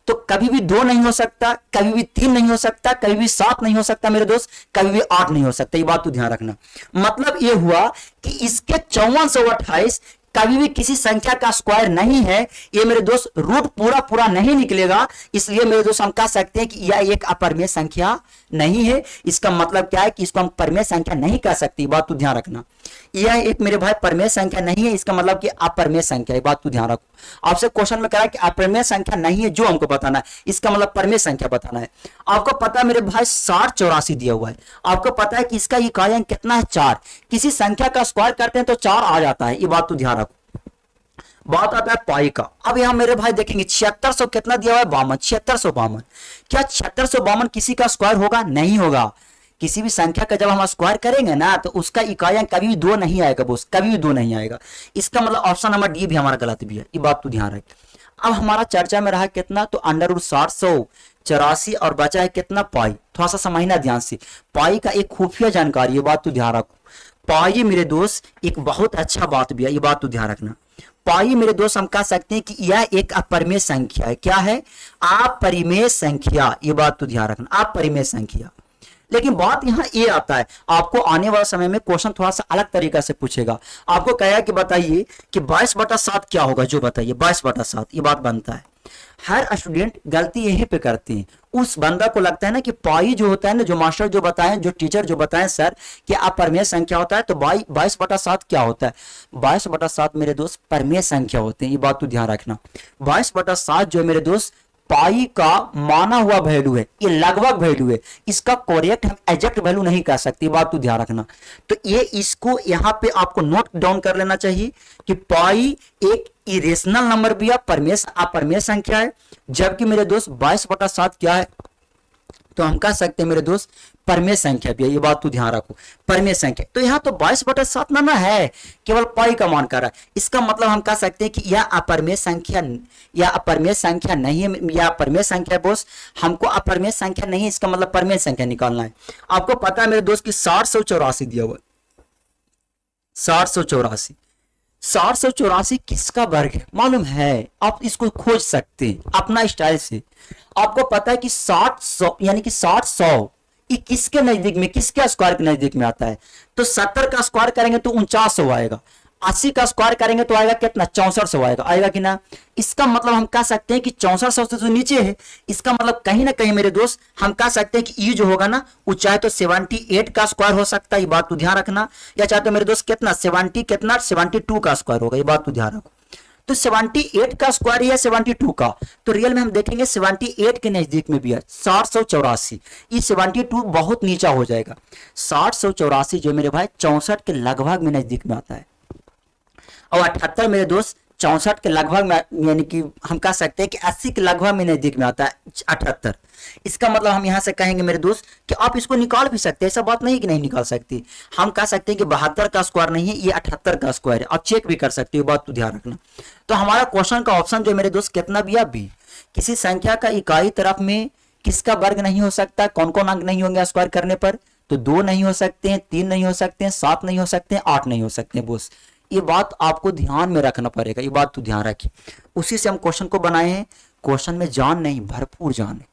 तो कभी भी 2 नहीं हो सकता, कभी भी 3 नहीं हो सकता, कभी भी 7 नहीं हो सकता मेरे दोस्त, कभी भी 8 नहीं हो सकता, ये बात तो ध्यान रखना। मतलब ये हुआ कि इसके 5428 कभी भी किसी संख्या का स्क्वायर नहीं है, ये मेरे दोस्त रूट पूरा पूरा नहीं निकलेगा। इसलिए मेरे दोस्त हम कह सकते हैं कि यह एक अपरमेय संख्या नहीं है। इसका मतलब क्या है कि इसको हम परमेय संख्या नहीं कह सकते, बात तो ध्यान रखना। यह एक मेरे भाई परमेय संख्या नहीं है, इसका मतलब कि अपरमेय संख्या है, बात तो ध्यान रखो। आपसे क्वेश्चन में कह रहा है कि अपरमेय संख्या नहीं है, जो हमको बताना है, इसका मतलब परमेय संख्या बताना है। आपको पता है मेरे भाई 6084 दिया हुआ है, आपको पता है कि इसका इकाई अंक कितना है 4। किसी संख्या का स्क्वायर करते हैं तो 4 आ जाता है, ये बात तो ध्यान रखो। बात आता है पाई का। अब यहां मेरे भाई देखेंगे 7600 कितना दिया हुआ है, 52, 7652। क्या 7652 किसी का स्क्वायर होगा, नहीं होगा। किसी भी संख्या का जब हम स्क्वायर करेंगे ना, तो उसका इकाई अंक कभी भी 2 नहीं आएगा बोस, कभी भी 2 नहीं आएगा। इसका मतलब ऑप्शन नंबर डी भी हमारा गलत भी है, ये बात तो ध्यान रखें। अब हमारा चर्चा में रहा कितना, तो अंडर रूट 784 और बचा है कितना पाई। थोड़ा सा समझना ध्यान से, पाई का एक खुफिया जानकारी, ये बात तो ध्यान रखो। पाई मेरे दोस्त एक बहुत अच्छा बात भी है, ये बात तो ध्यान रखना। पाई मेरे दोस्त हम कह सकते हैं कि यह एक अपरिमेय संख्या है। क्या है, अपरिमेय संख्या, ये बात तो ध्यान रखना, अपरिमेय संख्या। लेकिन बात यहाँ ये आता है, आपको आने वाले समय में क्वेश्चन थोड़ा सा अलग तरीका से पूछेगा। आपको कहेगा कि बताइए कि 22/7 क्या होगा, जो बताइए 22/7, ये बात बनता है। हर स्टूडेंट गलती यहीं पे करते हैं, उस बंदा को लगता है ना कि पाई जो होता है ना, जो मास्टर जो बताएं, जो टीचर जो बताएं सर कि आप परमेय संख्या होता है, तो 22/7 क्या होता है। 22/7 मेरे दोस्त परमेय संख्या होते हैं, ये बात तो ध्यान रखना। 22/7 जो है मेरे दोस्त पाई का माना हुआ वैल्यू है, ये लगभग वैल्यू है, इसका करेक्ट हम एग्जैक्ट वैल्यू नहीं कह सकते, बात तो ध्यान रखना। तो ये इसको यहां पे आपको नोट डाउन कर लेना चाहिए कि पाई एक इरेशनल नंबर भी है, अपरमेय संख्या है, जबकि मेरे दोस्त 22/7 क्या है, तो हम कह सकते हैं मेरे दोस्त परमेय संख्या भी है, ये बात तो ध्यान रखो, परमेय संख्या। तो यहाँ तो 22/7 ना है, केवल पाई का मान कर रहा है, इसका मतलब हम कह सकते हैं कि यह अपरमेय संख्या या अपरमेय संख्या नहीं है, या परमेय संख्या बोस, हमको अपरमेय संख्या नहीं है, इसका मतलब परमेय संख्या निकालना है। आपको पता है मेरे दोस्त की 60/184 दिया हुआ है, 60/184, 60/184 किसका वर्ग है मालूम है, आप इसको खोज सकते हैं अपना स्टाइल से। आपको पता है कि 60/100 यानी कि 60/100 ये किसके नजदीक में, किसके स्क्वायर के नजदीक में आता है, तो 70 का स्क्वायर करेंगे तो 4900 आएगा, 80 का स्क्वायर करेंगे तो आएगा कितना, 6400 आएगा, आएगा कि ना। इसका मतलब हम कह सकते हैं कि 6400 से तो नीचे है, इसका मतलब कहीं ना कहीं मेरे दोस्त हम कह सकते हैं कि ये जो होगा ना, वो चाहे तो 78 का स्क्वायर हो सकता है, ये बात तो ध्यान रखना, या चाहे तो मेरे दोस्त कितना 72 का स्क्वायर होगा, ये बात तो ध्यान रखो। तो 78 का स्क्वायर या 72 का, तो रियल में हम देखेंगे 78 के नजदीक में भी है 60/184, ये 72 बहुत नीचा हो जाएगा। 60/184 जो मेरे भाई 64 के लगभग में नजदीक में आता है, और 78 मेरे दोस्त 64 के लगभग में, यानी कि हम कह सकते हैं कि 80 के लगभग में नजदीक में आता है 78। इसका मतलब हम यहां से कहेंगे मेरे दोस्त कि आप इसको निकाल भी सकते हैं, ऐसा बात नहीं कि नहीं निकाल सकती, हम कह सकते हैं कि 72 का स्क्वायर नहीं है, ये 78 का स्क्वायर है, आप चेक भी कर सकते हो, बात तो ध्यान रखना। तो हमारा क्वेश्चन का ऑप्शन जो मेरे दोस्त कितना भी, बी। किसी संख्या का इकाई तरफ में किसका वर्ग नहीं हो सकता, कौन कौन अंक नहीं होंगे स्क्वायर करने पर, तो 2 नहीं हो सकते हैं, 3 नहीं हो सकते हैं, 7 नहीं हो सकते हैं, 8 नहीं हो सकते हैं बोस। ये बात आपको ध्यान में रखना पड़ेगा, ये बात तो ध्यान रखिए, उसी से हम क्वेश्चन को बनाए हैं। क्वेश्चन में जान नहीं, भरपूर जान है,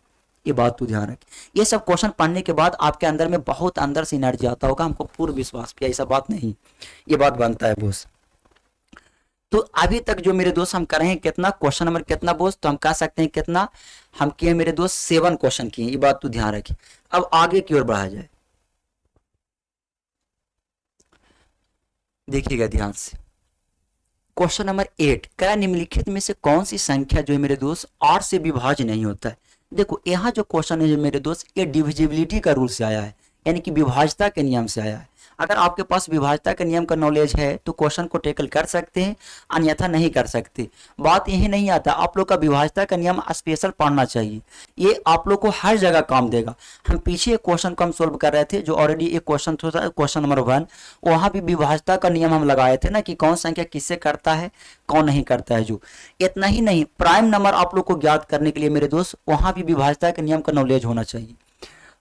ये बात तो ध्यान रखिए। ये सब क्वेश्चन पढ़ने के बाद आपके अंदर में बहुत अंदर से एनर्जी आता होगा, हमको पूर्ण विश्वास किया, ऐसा बात नहीं, ये बात बनता है बोस। तो अभी तक जो मेरे दोस्त हम कर रहे हैं कितना, क्वेश्चन नंबर कितना बोस, तो हम कह सकते हैं कितना हम किए मेरे दोस्त 7 क्वेश्चन किए, ये बात तो ध्यान रखिए। अब आगे की ओर बढ़ा जाए, देखिएगा ध्यान से। क्वेश्चन नंबर 8, क्या निम्नलिखित में से कौन सी संख्या जो है मेरे दोस्त 8 से विभाज्य नहीं होता है। देखो यहाँ जो क्वेश्चन है जो मेरे दोस्त, ये डिविजिबिलिटी का रूल से आया है, यानी कि विभाज्यता के नियम से आया है। अगर आपके पास विभाज्यता के नियम का नॉलेज है तो क्वेश्चन को टेकल कर सकते हैं, अन्यथा नहीं कर सकते। बात यही नहीं आता, आप लोग का विभाज्यता का नियम स्पेशल पढ़ना चाहिए, ये आप लोग को हर जगह काम देगा। हम पीछे एक क्वेश्चन को हम सोल्व कर रहे थे, जो ऑलरेडी एक क्वेश्चन था, क्वेश्चन नंबर 1, वहां भी विभाज्यता का नियम हम लगाए थे ना, कि कौन संख्या किससे करता है, कौन नहीं करता है। जो इतना ही नहीं, प्राइम नंबर आप लोग को ज्ञात करने के लिए मेरे दोस्त वहां भी विभाज्यता के नियम का नॉलेज होना चाहिए।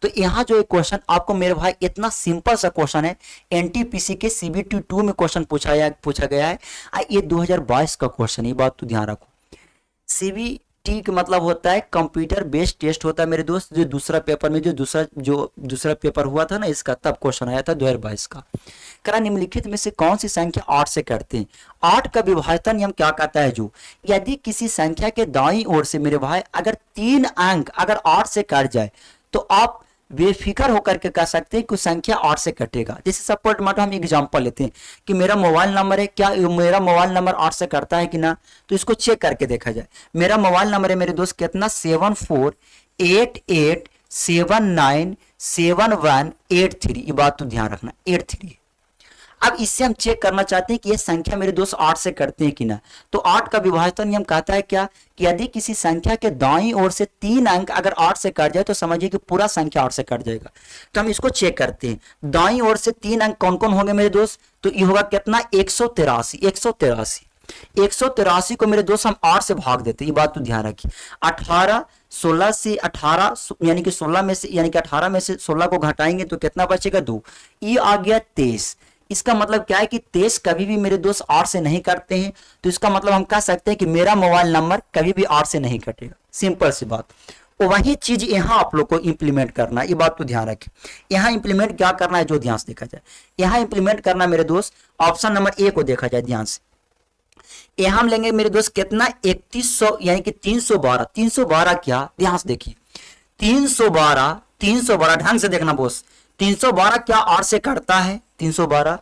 तो यहाँ जो एक क्वेश्चन आपको मेरे भाई, इतना सिंपल सा क्वेश्चन है, एनटीपीसी के सीबीटी 2 में क्वेश्चन पूछा गया है, ये 2022 का क्वेश्चन है, बात तो ध्यान रखो। सीबीटी का मतलब होता है कंप्यूटर बेस्ड टेस्ट होता है मेरे दोस्त, जो दूसरा पेपर में जो दूसरा पेपर हुआ था ना इसका, तब क्वेश्चन आया था 2022 का। करा निम्नलिखित में से कौन सी संख्या 8 से करते हैं। 8 का विभाजन नियम क्या कहता है, जो यदि किसी संख्या के दाईं ओर से मेरे भाई अगर 3 अंक अगर 8 से कट जाए, तो आप बेफिक्र होकर के कह सकते हैं कि संख्या 8 से कटेगा। जैसे सपोर्ट मतलब हम एग्जांपल लेते हैं कि मेरा मोबाइल नंबर है, क्या मेरा मोबाइल नंबर 8 से करता है कि ना, तो इसको चेक करके देखा जाए। मेरा मोबाइल नंबर है मेरे दोस्त कितना, 7488797183, ये बात तो ध्यान रखना, 83। अब इससे हम चेक करना चाहते हैं कि ये संख्या मेरे दोस्त 8 से करते हैं कि ना। तो 8 का विभाजन नियम कहता है क्या, कि यदि किसी संख्या के दाईं ओर से 3 अंक अगर 8 से कट जाए, तो समझिए कि पूरा संख्या 8 से कट जाएगा। तो हम इसको चेक करते हैं, दाईं ओर से 3 अंक कौन कौन होंगे मेरे दोस्त, तो ये होगा कितना, 183 को मेरे दोस्त हम 8 से भाग देते हैं, ये बात तो ध्यान रखिए। 16 से 18 यानी कि 16 में से, यानी कि 18 में से 16 को घटाएंगे तो कितना बचेगा, 2, ये आ गया 23। इसका मतलब क्या है कि 23 कभी भी मेरे दोस्त 8 से नहीं करते हैं, तो इसका मतलब हम कह सकते हैं कि मेरा मोबाइल नंबर कभी भी 8 से नहीं कटेगा, सिंपल सी बात। वही चीज यहाँ आप लोग को इंप्लीमेंट करना है, ये बात तो ध्यान रखें। यहाँ इंप्लीमेंट क्या करना है, जो ध्यान से देखा जाए, यहाँ इंप्लीमेंट करना मेरे दोस्त, ऑप्शन नंबर ए को देखा जाए ध्यान से। यहाँ हम लेंगे मेरे दोस्त कितना, 3100 यानी कि 312। 312 क्या, ध्यान से देखिए, 312 ढंग से देखना बोस, 312 क्या 8 से कटता है 312।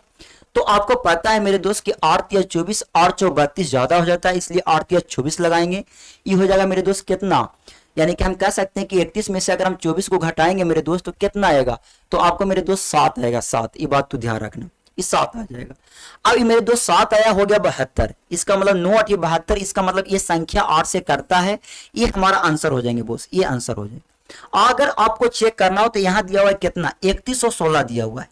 तो आपको पता है मेरे दोस्त कि 8 या 24, 8 चौ 32 ज्यादा हो जाता है, इसलिए 8 या 24 लगाएंगे। ये हो जाएगा मेरे दोस्त कितना, यानी कि हम कह सकते हैं कि 31 में से अगर हम 24 को घटाएंगे मेरे दोस्त तो कितना आएगा, तो आपको मेरे दोस्त 7 आएगा, 7। ये बात तो ध्यान रखना, ये 7 आ जाएगा। अब ये मेरे दोस्त 7 आया, हो गया 72। इसका मतलब 9 8 72, इसका मतलब ये संख्या 8 से करता है, ये हमारा आंसर हो जाएंगे बोस, ये आंसर हो जाएगा। अगर आपको चेक करना हो तो यहाँ दिया हुआ है कितना, 3116 दिया हुआ है।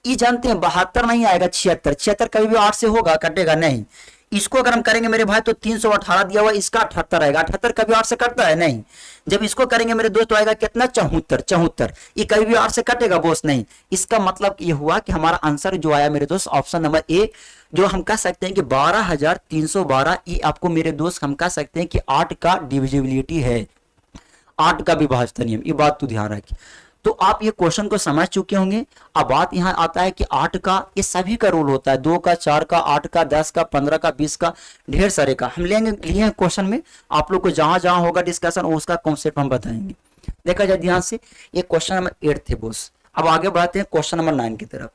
ये जानते हैं 72 नहीं आएगा, 76। 76 कभी भी 8 से होगा, कटेगा नहीं। इसको अगर हम करेंगे मेरे भाई तो 318 दिया हुआ, इसका 78 आएगा। 78 कभी 8 से कटता है नहीं। जब इसको करेंगे मेरे दोस्त तो आएगा कितना, 74। 74 ये कभी भी 8 से कटेगा बोस नहीं। इसका मतलब ये हुआ कि हमारा आंसर जो आया मेरे दोस्त ऑप्शन नंबर ए, जो हम कह सकते हैं कि 12312, ये आपको मेरे दोस्त हम कह सकते हैं कि 8 का डिविजिबिलिटी है, 8 का विभाज्यता नियम। ये बात तो ध्यान रखिए। तो आप ये क्वेश्चन को समझ चुके होंगे। अब बात यहाँ आता है कि 8 का, ये सभी का रोल होता है, 2 का, 4 का, 8 का, 10 का, 15 का, 20 का, ढेर सारे का हम लिए हैं क्वेश्चन में। आप लोग को जहां जहां होगा डिस्कशन उसका कॉन्सेप्ट हम बताएंगे। देखा जाए ध्यान से, ये क्वेश्चन नंबर 8 थे बोस। अब आगे बढ़ते हैं क्वेश्चन नंबर 9 की तरफ।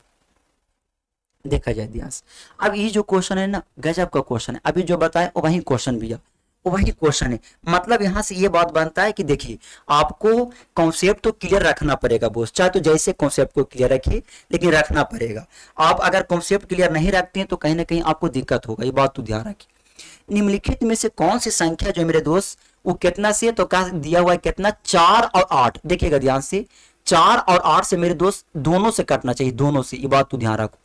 देखा जाए ध्यान से, अब ये जो क्वेश्चन है ना, गजब का क्वेश्चन है। अभी जो बताया वही क्वेश्चन भी है, वही क्वेश्चन है। मतलब यहां से ये बात बनता है कि देखिए, आपको कॉन्सेप्ट तो क्लियर रखना पड़ेगा बोस, चाहे तो जैसे कॉन्सेप्ट को क्लियर रखिए, लेकिन रखना पड़ेगा। आप अगर कॉन्सेप्ट क्लियर नहीं रखते हैं तो कहीं ना कहीं आपको दिक्कत होगा, ये बात तो ध्यान रखिए। निम्नलिखित में से कौन सी संख्या जो मेरे दोस्त वो कितना से, तो क्या दिया हुआ है कितना, 4 और 8। देखिएगा ध्यान से, 4 और 8 से मेरे दोस्त दोनों से कटना चाहिए, दोनों से। ये बात तो ध्यान रखो,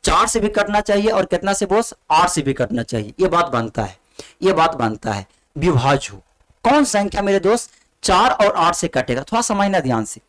4 से भी कटना चाहिए और कितना से बोस, 8 से भी कटना चाहिए। ये बात बनता है, ये बात बनता है। विभाज्य कौन संख्या मेरे दोस्त 4 और 8 से कटेगा, थोड़ा समझना ध्यान से।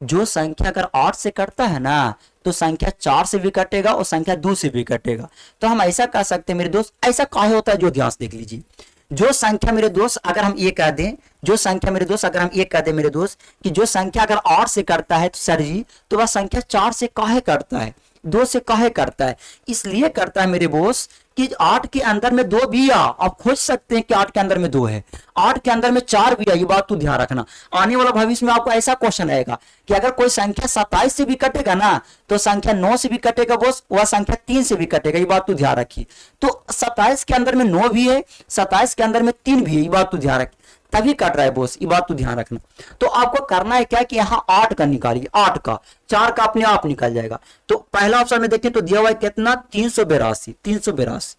जो संख्या अगर 8 से कटता है ना, तो संख्या 4 से भी कटेगा और संख्या 2 से भी कटेगा। तो हम ऐसा कह सकते हैं मेरे दोस्त, ऐसा काहे होता है, जो ध्यान से देख लीजिए। जो संख्या मेरे दोस्त अगर हम ये कह दें, जो संख्या मेरे दोस्त अगर हम ये कह दें मेरे दोस्त कि जो संख्या अगर 8 से कटता है तो सर जी, तो वह संख्या 4 से काहे कटता है, 2 से काहे करता है। इसलिए करता है मेरे बोस कि 8 के अंदर में 2 भी आ, आप खोज सकते हैं कि 8 के अंदर में 2 है, 8 के अंदर में 4 भी है। ये बात तो ध्यान रखना, आने वाला भविष्य में आपको ऐसा क्वेश्चन आएगा कि अगर कोई संख्या 27 से भी कटेगा ना, तो संख्या 9 से भी कटेगा बोस, वह संख्या 3 से भी कटेगा। ये बात तो ध्यान रखिए। तो 27 के अंदर में 9 भी है, 27 के अंदर में 3 भी है, ये बात तो ध्यान रखिए, तभी कट रहा है बोस। ये बात तो ध्यान रखना। तो आपको करना है क्या कि यहाँ 8 का निकालिए, 8 का, 4 का अपने आप निकल जाएगा। तो पहला ऑप्शन में देखें तो दिया हुआ है कितना, 382। 382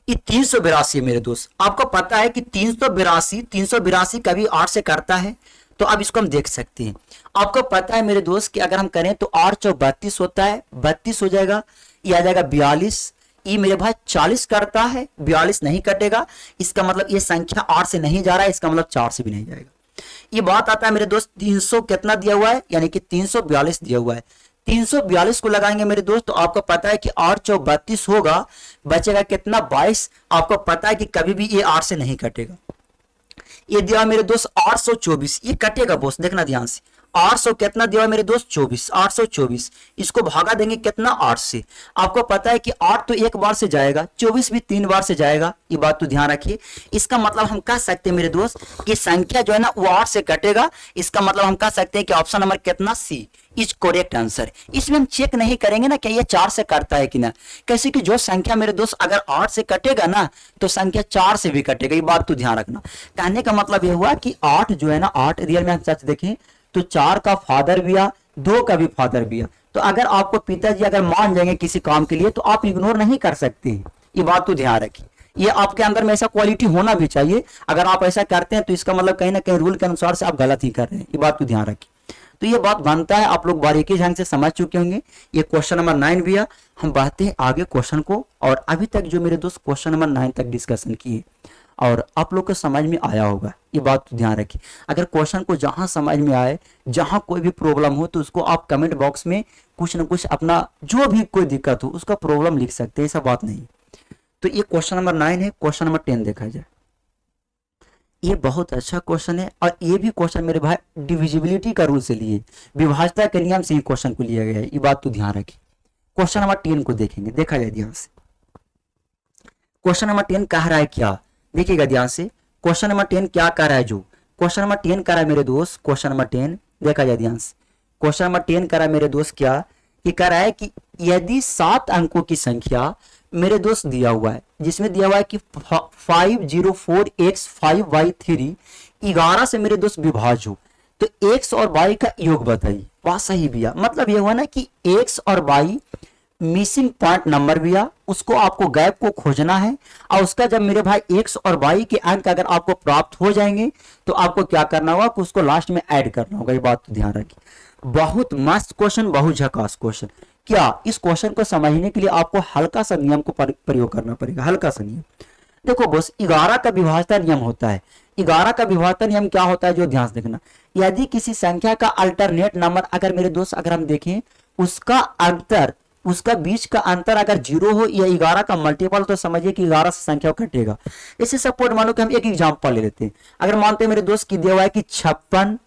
ये 382 मेरे दोस्त। आपको पता है कि 382 कभी 8 से करता है, तो अब इसको हम देख सकते हैं। आपको पता है मेरे दोस्त कि अगर हम करें तो 8 चौ 32 होता है, 32 हो जाएगा, ये आ जाएगा 42। ये मेरे भाई 40 करता है, 42 नहीं कटेगा। इसका मतलब ये संख्या 8 से नहीं जा रहा है, इसका मतलब 4 से भी नहीं जाएगा। ये बात आता है मेरे दोस्त 300 कितना दिया हुआ है, यानी कि 342 दिया हुआ है। 342 को लगाएंगे मेरे दोस्त तो आपको पता है कि 8 चौ 32 होगा, बचेगा कितना, 22। आपको पता है कि कभी भी ये 8 से नहीं कटेगा। ये दिया मेरे दोस्त 824, ये कटेगा बोस, देखना ध्यान से। 800 कितना दिया मेरे दोस्त, 24, 824। इसको भागा देंगे कितना, 8 से। आपको पता है कि 8 तो एक बार से जाएगा, 24 भी 3 बार से जाएगा। ये बात तो ध्यान रखिए। इसका मतलब हम कह सकते हैं मेरे दोस्त कि संख्या जो है ना वो 8 से कटेगा। इसका मतलब हम कह सकते हैं कि ऑप्शन नंबर कितना, सी इज करेक्ट आंसर। इसमें हम चेक नहीं करेंगे ना कि ये 4 से कटता है कि ना, कैसे कि जो संख्या मेरे दोस्त अगर 8 से कटेगा ना, तो संख्या 4 से भी कटेगा। ये बात तो ध्यान रखना। कहने का मतलब ये हुआ कि 8 जो है ना, 8 रियल में हम सच देखें तो 4 का फादर भी आ, 2 का भी फादर भी आ। तो अगर आपको पिताजी अगर मान जाएंगे किसी काम के लिए तो आप इग्नोर नहीं कर सकते। ये बात तो ध्यान रखिए। ये आपके अंदर में ऐसा क्वालिटी होना भी चाहिए। अगर आप ऐसा करते हैं तो इसका मतलब कहीं ना कहीं रूल के अनुसार से आप गलत ही कर रहे हैं। ये बात तो ध्यान रखिए। तो ये बात बनता है, आप लोग बारीकी ढंग से समझ चुके होंगे। ये क्वेश्चन नंबर 9 भी है। हम बढ़ते हैं आगे क्वेश्चन को। और अभी तक जो मेरे दोस्त क्वेश्चन नंबर 9 तक डिस्कशन किए और आप लोग को समझ में आया होगा, ये बात तो ध्यान रखिए। अगर क्वेश्चन को जहां समझ में आए, जहां कोई भी प्रॉब्लम हो, तो उसको आप कमेंट बॉक्स में कुछ ना कुछ अपना जो भी कोई दिक्कत हो उसका प्रॉब्लम लिख सकते हैं, ऐसा बात नहीं। तो ये क्वेश्चन नंबर 9 है। क्वेश्चन नंबर 10 देखा जाए। ये बहुत अच्छा क्वेश्चन है और ये भी क्वेश्चन मेरे भाई डिविजिबिलिटी का रूल से लिए, विभाज्यता के नियम से ही क्वेश्चन को लिया गया है, ये बात तो ध्यान रखिए। क्वेश्चन नंबर 10 को देखेंगे, देखा जाए ध्यान से। क्वेश्चन नंबर 10 कह रहा है क्या, देखिएगा ध्यान से। क्वेश्चन नंबर 10 क्या कह रहा है, जो क्वेश्चन नंबर 10 कह रहा है मेरे दोस्त, क्वेश्चन नंबर 10 देखा जाए ध्यान से। क्वेश्चन नंबर 10 कह रहा है मेरे दोस्त क्या, कि कह रहा है कि यदि 7 अंकों की संख्या मेरे दोस्त दिया हुआ है, जिसमें दिया हुआ है कि 504x5y3 11 से मेरे दोस्त विभाज्य हो, तो x और y का योग बताइए। बात सही भैया, मतलब ये हुआ ना कि x और y मिसिंग पॉइंट नंबर भैया, उसको आपको गैप को खोजना है, और उसका जब मेरे भाई x और y के अंक अगर आपको प्राप्त हो जाएंगे तो आपको क्या करना होगा कि उसको लास्ट में ऐड करना होगा। ये बात तो ध्यान रखिए। बहुत मस्त क्वेश्चन, बहुत झकास क्वेश्चन। क्या इस क्वेश्चन को समझने के लिए आपको हल्का सा नियम को प्रयोग करना पड़ेगा, हल्का सा नियम। देखो बॉस, 11 का विभाज्यता नियम होता है। 11 का विभाज्यता नियम क्या होता है, जो ध्यान से देखना। यदि किसी संख्या का अल्टरनेट नंबर अगर मेरे दोस्त अगर हम देखें, उसका अंतर, उसका बीच का अंतर अगर 0 हो या 11 का मल्टीपल, तो समझिए कि 11 से संख्या कटेगा। इसे सपोर्ट मानो कि हम एक एग्जांपल ले लेते हैं। अगर मानते हैं मेरे दोस्त की दिया हुआ है कि 56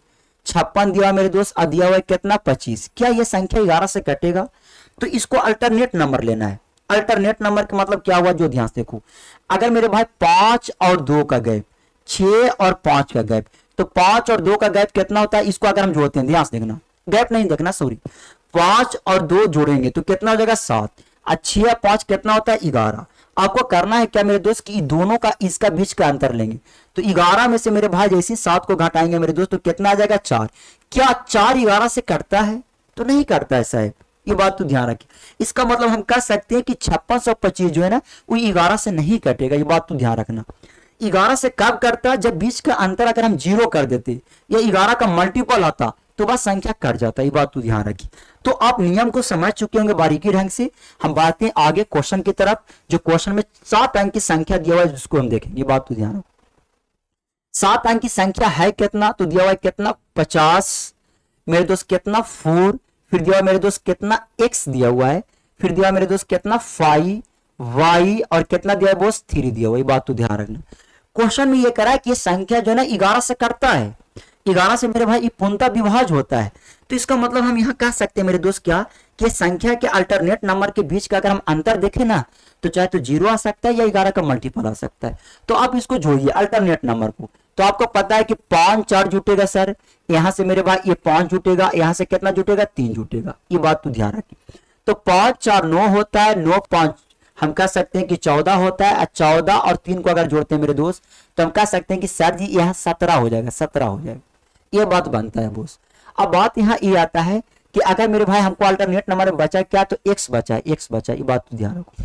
दिया मेरे दोस्त, और दिया हुआ है कितना 25, क्या यह संख्या 11 से कटेगा? तो इसको अल्टरनेट नंबर लेना है। अल्टरनेट नंबर का मतलब क्या हुआ, जो ध्यान से देखो। अगर मेरे भाई 5 और 2 का गैप, 6 और 5 का गैप, तो 5 और 2 का गैप कितना होता है, इसको अगर हम जोड़ते हैं, ध्यान से देखना, गैप नहीं देखना, सॉरी, 5 और 2 जोड़ेंगे तो कितना हो जाएगा 7, और 6 और 5 कितना होता है 11। आपको करना है क्या मेरे दोस्त कि दोनों का इसका बीच का अंतर लेंगे, तो 11 में से मेरे भाई जैसे 7 को घटाएंगे मेरे दोस्त, तो कितना आ जाएगा 4। क्या 4 11 से कटता है? तो नहीं कटता है साहब, ये बात तो ध्यान रखिए। इसका मतलब हम कह सकते हैं कि 5625 जो है ना, वो 11 से नहीं कटेगा, ये बात तो ध्यान रखना। 11 से कब कटता है, जब बीच का अंतर अगर हम 0 कर देते या 11 का मल्टीपल आता तो बस संख्या कट जाता है, ये बात तो ध्यान रखिए। तो आप नियम को समझ चुके होंगे बारीकी ढंग से। हम बात हैं आगे क्वेश्चन की तरफ, जो क्वेश्चन में 7 अंक की संख्या दिया हुआ है, जिसको हम देखेंगे, ये बात तो ध्यान रखो। 7 अंक की संख्या है कितना, तो दिया हुआ है कितना 50 मेरे दोस्त, कितना 4, फिर दिया हुआ मेरे दोस्त कितना x दिया हुआ है, फिर दिया मेरे दोस्त कितना 5 y, और कितना दिया है बोस 3 दिया हुआ है। बात तो ध्यान रखना। क्वेश्चन में ये करा है कि ये संख्या जो है ना 11 से कटता है, 11 से मेरे भाई ये पूर्णतः विभाज्य होता है। तो इसका मतलब हम यहाँ कह सकते हैं मेरे दोस्त क्या, कि संख्या के अल्टरनेट नंबर के बीच का अगर हम अंतर देखें ना, तो चाहे तो 0 आ सकता है या 11 का मल्टीपल आ सकता है। तो आप इसको जोड़िए अल्टरनेट नंबर को, तो आपको पता है कि 5 4 जुटेगा सर, यहां से मेरे भाई ये 5 जुटेगा, यहां से कितना जुटेगा 3 जुटेगा, ये बात तो ध्यान रखिए। तो 5 4 9 होता है, 9 5 हम कह सकते हैं कि 14 होता है, 14 और 3 को अगर जोड़ते हैं मेरे दोस्त, तो हम कह सकते हैं कि सर जी यहाँ 17 हो जाएगा, 17 हो जाएगा, ये बात बनता है बोस। अब बात यहाँ ये आता है कि अगर मेरे भाई हमको अल्टरनेट नंबर में बचा क्या, तो x बचा है, x बचा है, ये बात तो ध्यान रखो।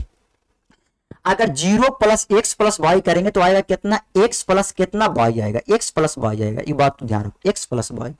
अगर 0 प्लस x प्लस वाई करेंगे तो आएगा कितना, x प्लस कितना y आएगा, x प्लस y आएगा, ये बात तो ध्यान रखो, x प्लस y।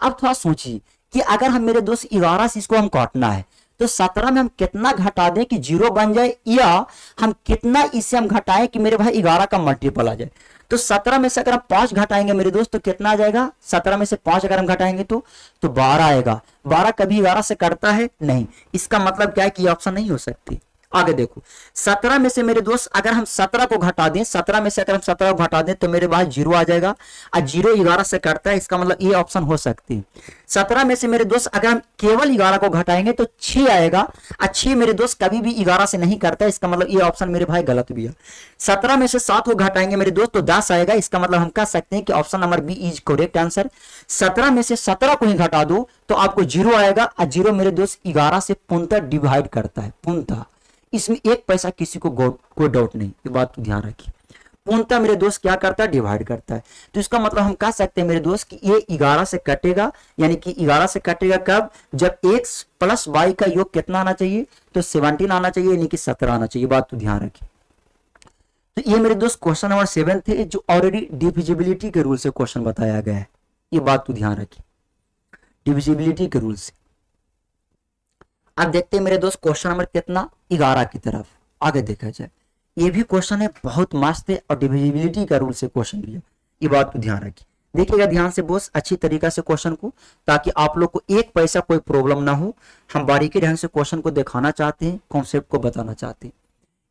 अब थोड़ा सोचिए कि अगर हम मेरे दोस्त 11 से इसको हम काटना है, तो 17 में हम कितना घटा दें कि 0 बन जाए, या हम कितना इससे हम घटाएं कि मेरे भाई 11 का मल्टीपल आ जाए। तो 17 में से अगर हम 5 घटाएंगे मेरे दोस्त, तो कितना आ जाएगा, 17 में से 5 अगर हम घटाएंगे तो 12 आएगा। 12 कभी 11 से कटता है नहीं, इसका मतलब क्या है कि ऑप्शन नहीं हो सकती। आगे देखो, 17 में से मेरे दोस्त अगर हम 17 को घटा दें, 17 में से अगर हम 17 को घटा दें तो मेरे पास 0 आ जाएगा, और 0 11 से कटता है, इसका मतलब ये ऑप्शन हो सकती है। 17 में से मेरे दोस्त अगर हम केवल 11 को घटाएंगे तो 6 आएगा, और 6 मेरे दोस्त कभी भी 11 से नहीं करता है, इसका मतलब ये ऑप्शन मेरे भाई गलत भी है। 17 में से 7 को घटाएंगे मेरे दोस्त तो 10 आएगा, इसका मतलब हम कह सकते हैं कि option number B is correct answer. 17 में से 17 को ही घटा दो तो आपको 0 आएगा, और 0 मेरे दोस्त 11 से पूर्णतः डिवाइड करता है, पूर्णतः, इसमें एक पैसा किसी को कोई डाउट नहीं, ये बात तो ध्यान रखिए। पूर्णतः मेरे दोस्त क्या करता है, डिवाइड करता है। तो इसका मतलब हम कह सकते हैं मेरे दोस्त कि ये 11 से कटेगा, यानी कि 11 से कटेगा कब, जब x प्लस y का योग कितना आना चाहिए, तो 17 आना चाहिए, यानी कि 17 आना चाहिए, बात तो ध्यान रखिए। तो ये मेरे दोस्त क्वेश्चन नंबर 7 थे, जो ऑलरेडी डिविजिबिलिटी के रूल से क्वेश्चन बताया गया है, ये बात तो ध्यान रखिए, डिविजिबिलिटी के रूल से। अब देखते हैं मेरे दोस्त क्वेश्चन नंबर कितना 11 की तरफ आगे देखा जाए। ये भी क्वेश्चन है बहुत मस्त है, और डिविजिबिलिटी का रूल से क्वेश्चन लिया, ये बात तो ध्यान रखिए। देखिएगा ध्यान से बोस अच्छी तरीका से क्वेश्चन को, ताकि आप लोग को एक पैसा कोई प्रॉब्लम ना हो। हम बारीकी ढंग से क्वेश्चन को दिखाना चाहते हैं, कॉन्सेप्ट को बताना चाहते हैं।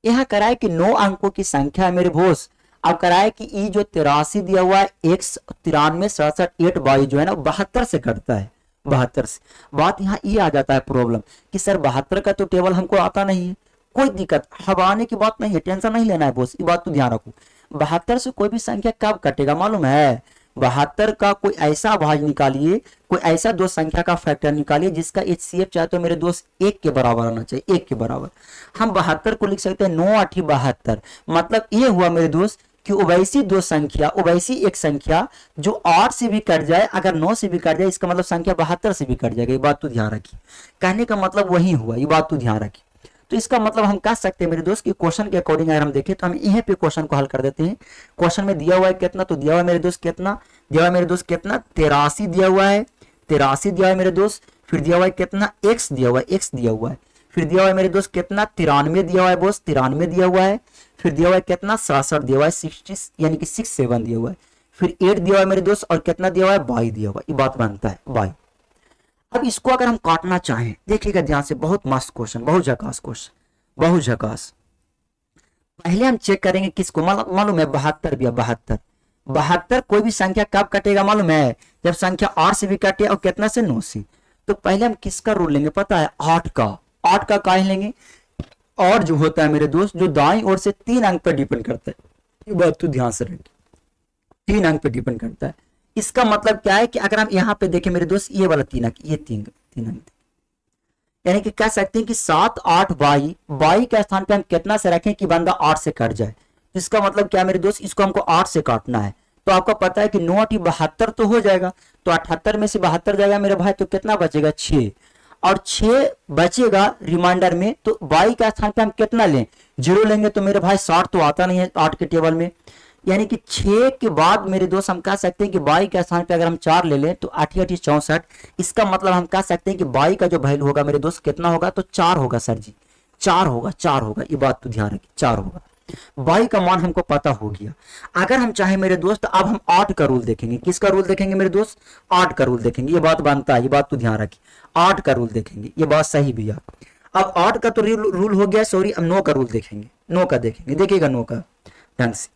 यह करा है कि 9 अंकों की संख्या है मेरे बोस, अब कराए कि ई जो 83 दिया हुआ है, x 93 67 8 22 जो है ना 72 से कटता है, 72 से। बात यहाँ ये आ जाता है प्रॉब्लम कि सर 72 का तो टेबल हमको आता नहीं है। कोई दिक्कत हवाने की बात नहीं है, टेंशन नहीं लेना है बॉस, ये बात तो ध्यान रखो। 72 से कोई भी संख्या कब कटेगा मालूम है? 72 का कोई ऐसा भाज निकालिए, कोई ऐसा दो संख्या का फैक्टर निकालिए जिसका HCF चाहे तो मेरे दोस्त 1 के बराबर आना चाहिए, 1 के बराबर। हम 72 को लिख सकते हैं 9 8 72। मतलब ये हुआ मेरे दोस्त कि वैसी दो संख्या, वैसी एक संख्या जो 8 से भी कट जाए, अगर 9 से भी कट जाए, इसका मतलब संख्या 72 से भी कट जाएगा। ये बात तो ध्यान रखिए, कहने का मतलब वही हुआ, ये बात तो ध्यान रखिए। तो इसका मतलब हम कह सकते हैं मेरे दोस्त कि क्वेश्चन के अकॉर्डिंग अगर हम देखें तो हम यहीं पे क्वेश्चन को हल कर देते हैं। क्वेश्चन में दिया हुआ है कितना, तो दिया हुआ है मेरे दोस्त कितना, दिया हुआ है मेरे दोस्त कितना 83 दिया हुआ है, 83 दिया हुआ है मेरे दोस्त। फिर दिया हुआ है कितना x दिया हुआ है, x दिया हुआ है। फिर दिया हुआ है मेरे दोस्त कितना 93 दिया हुआ है बॉस, 93 दिया हुआ है। फिर दिया हुआ है कितना 67 दिया हुआ है, 60 यानी कि 67 दिया हुआ है। फिर 8 दिया हुआ है मेरे दोस्त और कितना दिया हुआ है 22 दिया हुआ है। ये बात बनता है 22। अब इसको अगर हम काटना चाहें, देखिएगा ध्यान से, बहुत मस्त क्वेश्चन, बहुत झकास क्वेश्चन, बहुत झकास। पहले हम चेक करेंगे किसको, मालूम है 72 भैया, 72 72 कोई भी संख्या कब कटेगा मालूम है? जब संख्या 8 से भी कटे और कितना से 9 से। तो पहले हम किसका रूल लेंगे पता है? 8 का। 8 का काहे लेंगे? और जो होता है मेरे दोस्त जो दाईं ओर से 3 अंक पर डिपेंड करता है, ये बात तो ध्यान से रखिए, 3 अंक पर डिपेंड करता है। इसका मतलब क्या है कि अगर हम यहाँ पे देखें मेरे दोस्त, ये वाला 3 अंक, ये 3 अंक, यानी कि कह सकते हैं कि 7 8 22, 22 के स्थान पे हम कितना से रखें कि बंदा 8 से कट जाए। तो इसका मतलब क्या है मेरे दोस्त, इसको हमको 8 से काटना है। तो आपको पता है कि 9 8 72 तो हो जाएगा, तो 78 में से 72 जाएगा मेरे भाई, तो कितना बचेगा 6, और 6 बचेगा रिमाइंडर में। तो 22 के स्थान पे हम कितना लें? 0 लेंगे तो मेरे भाई 60 तो आता नहीं है 8 के टेबल में, यानी कि 6 के बाद मेरे दोस्त हम कह सकते हैं कि 22 के स्थान पे अगर हम 4 ले लें तो 8 8 64। इसका मतलब हम कह सकते हैं कि 22 का जो वैल्यू होगा मेरे दोस्त कितना होगा? तो 4 होगा सर जी, 4 होगा, 4 होगा। ये बात तो ध्यान रखिए, 4 होगा। 22 का मान हमको पता हो गया। अगर हम चाहे मेरे दोस्त, अब हम 8 का रूल देखेंगे। किसका रूल देखेंगे मेरे दोस्त? 8 का रूल देखेंगे। ये बात बनता है, ये बात तो ध्यान रखिए, 8 का रूल देखेंगे, ये बात सही भैया। अब 8 का तो रूल हो गया, सॉरी। अब 9 का रूल देखेंगे, 9 का देखेंगे। देखिएगा 9 का ढंग से।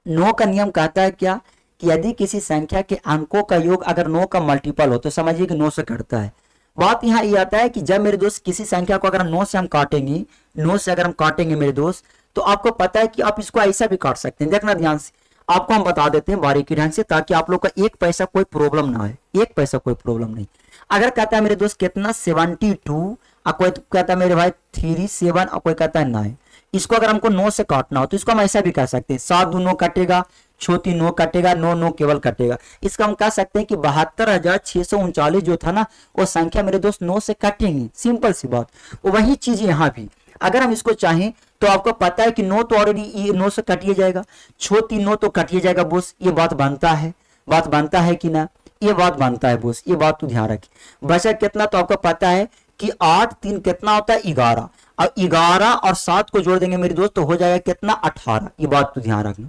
9 का नियम कहता है क्या कि यदि किसी संख्या के अंकों का योग अगर 9 का मल्टीपल हो तो समझिए कि 9 से कटता है। बात यहाँ ये आता है कि जब मेरे दोस्त किसी संख्या को अगर 9 से हम काटेंगे, 9 से अगर हम काटेंगे मेरे दोस्त, तो आपको पता है कि आप इसको ऐसा भी काट सकते हैं। देखना ध्यान से, आपको हम बता देते हैं बारीकी ढंग से, ताकि आप लोग का 1 पैसा कोई प्रॉब्लम ना आए, 1 पैसा कोई प्रॉब्लम नहीं। अगर कहता है मेरे दोस्त कितना 72, और कोई कहता है मेरे भाई 37, और कोई कहता है 9, इसको अगर हमको 9 से काटना हो तो इसको हम ऐसा भी कह सकते हैं, 7 2 9 कटेगा, छोटी 9 कटेगा, 9 9 केवल कटेगा। इसका हम कह सकते हैं कि 72,639 जो था ना, वो संख्या मेरे दोस्त 9 से कटेंगे। सिंपल सी बात। वही चीज यहाँ भी अगर हम इसको चाहें तो आपको पता है कि 9 तो ऑलरेडी 9 से कटिए जाएगा, छोटी 9 तो कटिए जाएगा बोस। ये बात बनता है, बात बनता है कि ना? ये बात बनता है बोस, ये बात तो ध्यान रखिए। बचा कितना, तो आपको पता है कि 8 3 कितना होता है 11, अब 11 और 7 को जोड़ देंगे मेरे दोस्त तो हो जाएगा कितना 18। ये बात तो ध्यान रखना।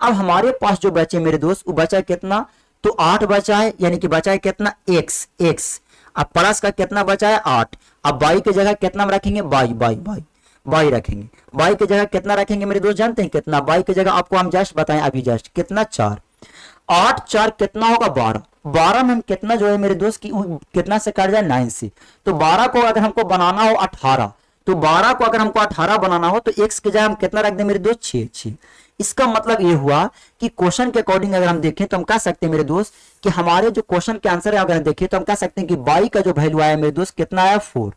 अब हमारे पास जो बचे मेरे दोस्त, वो बचा कितना, तो 8 बचा है, यानी कि बचा है कितना x। अब प्लस का कितना बचा है 8। अब 22 की जगह कितना हम रखेंगे 22 रखेंगे। 22 की जगह कितना रखेंगे मेरे दोस्त, जानते हैं कितना? 22 की जगह आपको हम जस्ट बताएं अभी, जस्ट कितना 4। 8 4 कितना होगा 12। 12 में हम कितना जो है मेरे दोस्त की कितना से काट जाए 9 से। तो 12 को अगर हमको बनाना हो 18, तो 12 को अगर हमको 18 बनाना हो तो x की जगह हम कितना रख दें मेरे दोस्त 6। इसका मतलब ये हुआ कि क्वेश्चन के अकॉर्डिंग अगर हम देखें तो हम कह सकते हैं मेरे दोस्त कि हमारे जो क्वेश्चन के आंसर है अगर देखें तो हम कह सकते हैं कि 22 का जो वैल्यू आया मेरे दोस्त कितना आया 4,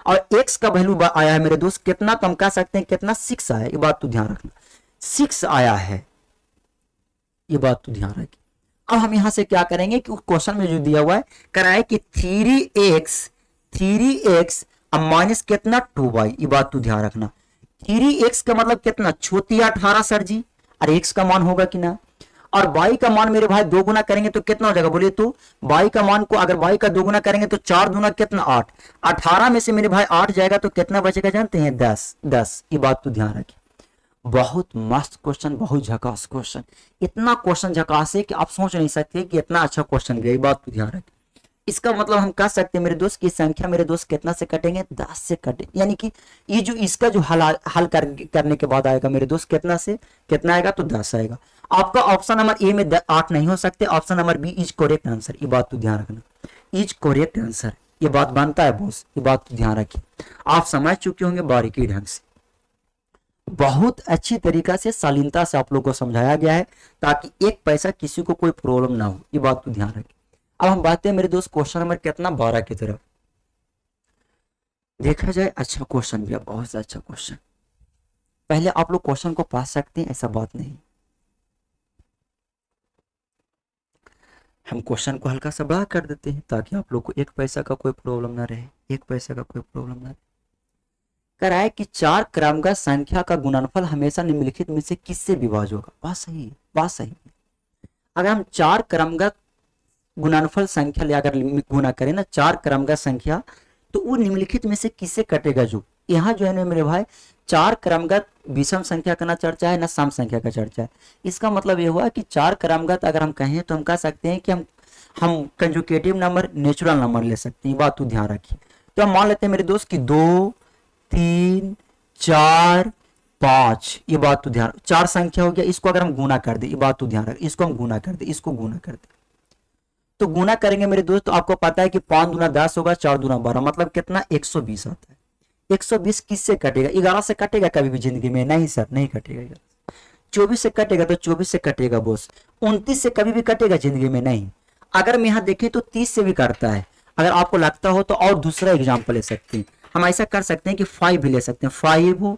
और x का वैल्यू आया है मेरे दोस्त कितना, तो हम कह सकते हैं कितना 6 आया। ये बात तो ध्यान रखना, 6 आया है, ये बात तो ध्यान रखिए। अब हम यहां से क्या करेंगे कि क्वेश्चन में जो दिया हुआ है कराए कि 3x अब माइनस कितना 2y। ये बात तो ध्यान रखना, 3x का मतलब कितना छोटी 18 सर जी, और x का मान होगा कि ना, और y का मान मेरे भाई 2 गुना करेंगे तो कितना हो जाएगा बोलिए तो? y का मान को अगर y का 2 गुना करेंगे तो 4 दूना कितना 8, 18 में से मेरे भाई 8 जाएगा तो कितना बचेगा जानते हैं 10। ये बात तो ध्यान रखिए। बहुत मस्त क्वेश्चन, बहुत झकास क्वेश्चन। इतना क्वेश्चन झकास है कि आप सोच नहीं सकते कि इतना अच्छा क्वेश्चन गया। ये बात तो ध्यान रखिए, इसका मतलब हम कह सकते हैं मेरे दोस्त की संख्या मेरे दोस्त कितना से कटेंगे, 10 से कटे, यानी कि ये जो इसका जो हल करने के बाद आएगा मेरे दोस्त कितना से कितना आएगा, तो 10 आएगा। आपका ऑप्शन नंबर ए में 8 नहीं हो सकते, option number B is correct answer, ये बात तो ध्यान रखना, इज करेक्ट आंसर, ये बात बनता है बॉस, ये बात तो ध्यान रखिए। आप समझ चुके होंगे बारीकी ढंग से, बहुत अच्छी तरीका से शालीनता से आप लोग को समझाया गया है, ताकि एक पैसा किसी को कोई प्रॉब्लम ना हो, ये बात तो ध्यान रखिए। अब हम बात हैं मेरे दोस्त क्वेश्चन नंबर कितना 12 की तरफ देखा जाए। अच्छा क्वेश्चन भी, बहुत अच्छा क्वेश्चन, पहले आप लोग क्वेश्चन को पा सकते हैं, ऐसा बात नहीं, हम क्वेश्चन को हल्का सा बड़ा कर देते हैं ताकि आप लोग को एक पैसा का कोई प्रॉब्लम ना रहे, एक पैसा का कोई प्रॉब्लम ना रहे। कराए कि 4 क्रमागत संख्या का गुणनफल हमेशा निम्नलिखित में से किससे विभाज्य होगा। बात सही है, बात सही है। अगर हम 4 क्रमागत गुणनफल संख्या ले अगर गुना करें ना, 4 क्रमागत संख्या, तो वो निम्नलिखित में से किससे कटेगा। जो यहाँ जो है ना मेरे भाई 4 क्रमागत विषम संख्या का ना चर्चा है ना सम संख्या का चर्चा है। इसका मतलब ये हुआ कि 4 क्रमागत अगर हम कहें तो हम कह सकते हैं कि हम कंजुगेटिव नंबर नेचुरल नंबर ले सकते हैं, बात तो ध्यान रखिए। तो हम मान लेते हैं मेरे दोस्त की 2 3 4 5, ये बात तो ध्यान, 4 संख्या हो गया, इसको अगर हम गुना कर दे, ये बात तो ध्यान रखिए, इसको हम गुना कर दे, इसको गुना कर दे, तो गुना करेंगे मेरे दोस्त, तो आपको पता है कि 5 दूना 10 होगा, 4 दूना 12, मतलब कितना 120 आता है। 120 किससे कटेगा, 11 से कटेगा कभी भी जिंदगी में, नहीं सर नहीं कटेगा। 24 से कटेगा तो 24 से कटेगा बॉस, 29 से कभी भी कटेगा जिंदगी में नहीं। अगर हम यहाँ देखें तो 30 से भी करता है, अगर आपको लगता हो तो और दूसरा एग्जाम्पल ले सकते हैं, हम ऐसा कर सकते हैं कि 5 भी ले सकते हैं। 5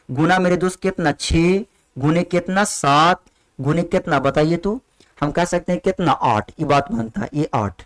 गुना मेरे दोस्त कितना 6, गुने कितना 7, गुने कितना बताइए, तो हम कह सकते हैं कितना 8, ये बात बनता है, ये 8।